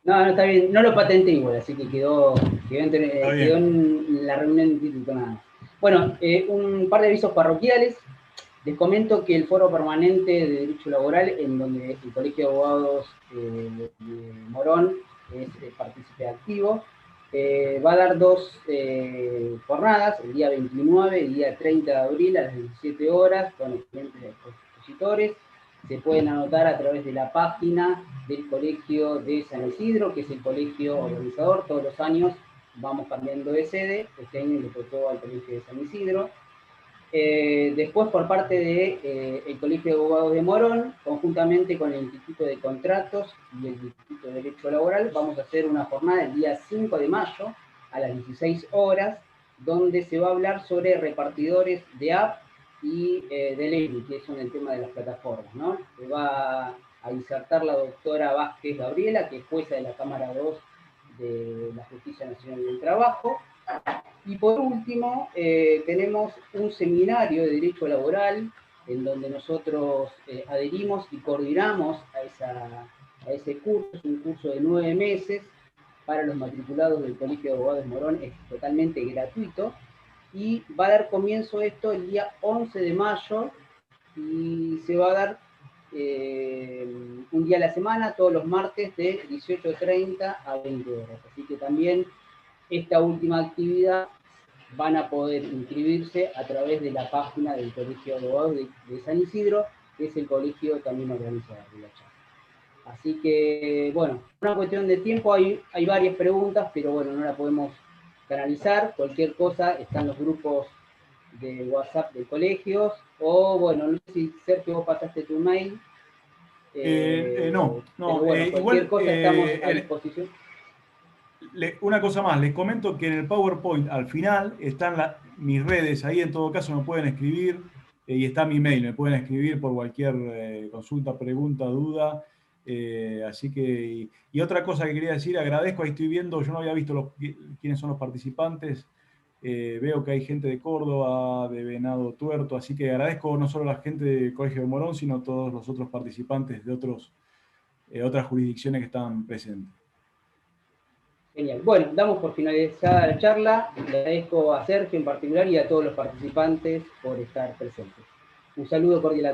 No, está bien, no lo patenté igual, así que quedó en la reunión institucional. Bueno, un par de avisos parroquiales. Les comento que el Foro Permanente de Derecho Laboral, en donde el Colegio de Abogados de Morón es partícipe activo, va a dar 2 jornadas, el día 29 y el día 30 de abril a las 17 horas, con excelentes expositores. Se pueden anotar a través de la página del Colegio de San Isidro, que es el colegio organizador. Todos los años vamos cambiando de sede. Este año le tocó al Colegio de San Isidro. Después, por parte del Colegio de Abogados de Morón, conjuntamente con el Instituto de Contratos y el Instituto de Derecho Laboral, vamos a hacer una jornada el día 5 de mayo a las 16 horas, donde se va a hablar sobre repartidores de app y de ley, que es el tema de las plataformas, ¿no? Que va a disertar la doctora Vázquez Gabriela, que es jueza de la Cámara 2 de la Justicia Nacional del Trabajo. Y por último, tenemos un seminario de Derecho Laboral, en donde nosotros adherimos y coordinamos a ese curso. Es un curso de 9 meses para los matriculados del Colegio de Abogados de Morón, es totalmente gratuito. Y va a dar comienzo esto el día 11 de mayo y se va a dar un día a la semana, todos los martes de 18:30 a 20 horas. Así que también esta última actividad van a poder inscribirse a través de la página del Colegio de Abogados de San Isidro, que es el colegio también organizador de la charla. Así que, bueno, una cuestión de tiempo, hay varias preguntas, pero bueno, no la podemos canalizar. Cualquier cosa, están los grupos de WhatsApp de colegios, o bueno, no sé si Sergio vos pasaste tu mail. No. Bueno, cualquier cosa estamos a disposición. Una cosa más, les comento que en el PowerPoint al final están mis redes, ahí en todo caso me pueden escribir y está mi mail, me pueden escribir por cualquier consulta, pregunta, duda. Así que, y otra cosa que quería decir, agradezco, ahí estoy viendo, yo no había visto quiénes son los participantes, veo que hay gente de Córdoba, de Venado Tuerto, así que agradezco no solo a la gente del Colegio de Morón, sino a todos los otros participantes de otras jurisdicciones que estaban presentes. Genial. Bueno, damos por finalizada la charla. Le agradezco a Sergio en particular y a todos los participantes por estar presentes. Un saludo cordial a todos.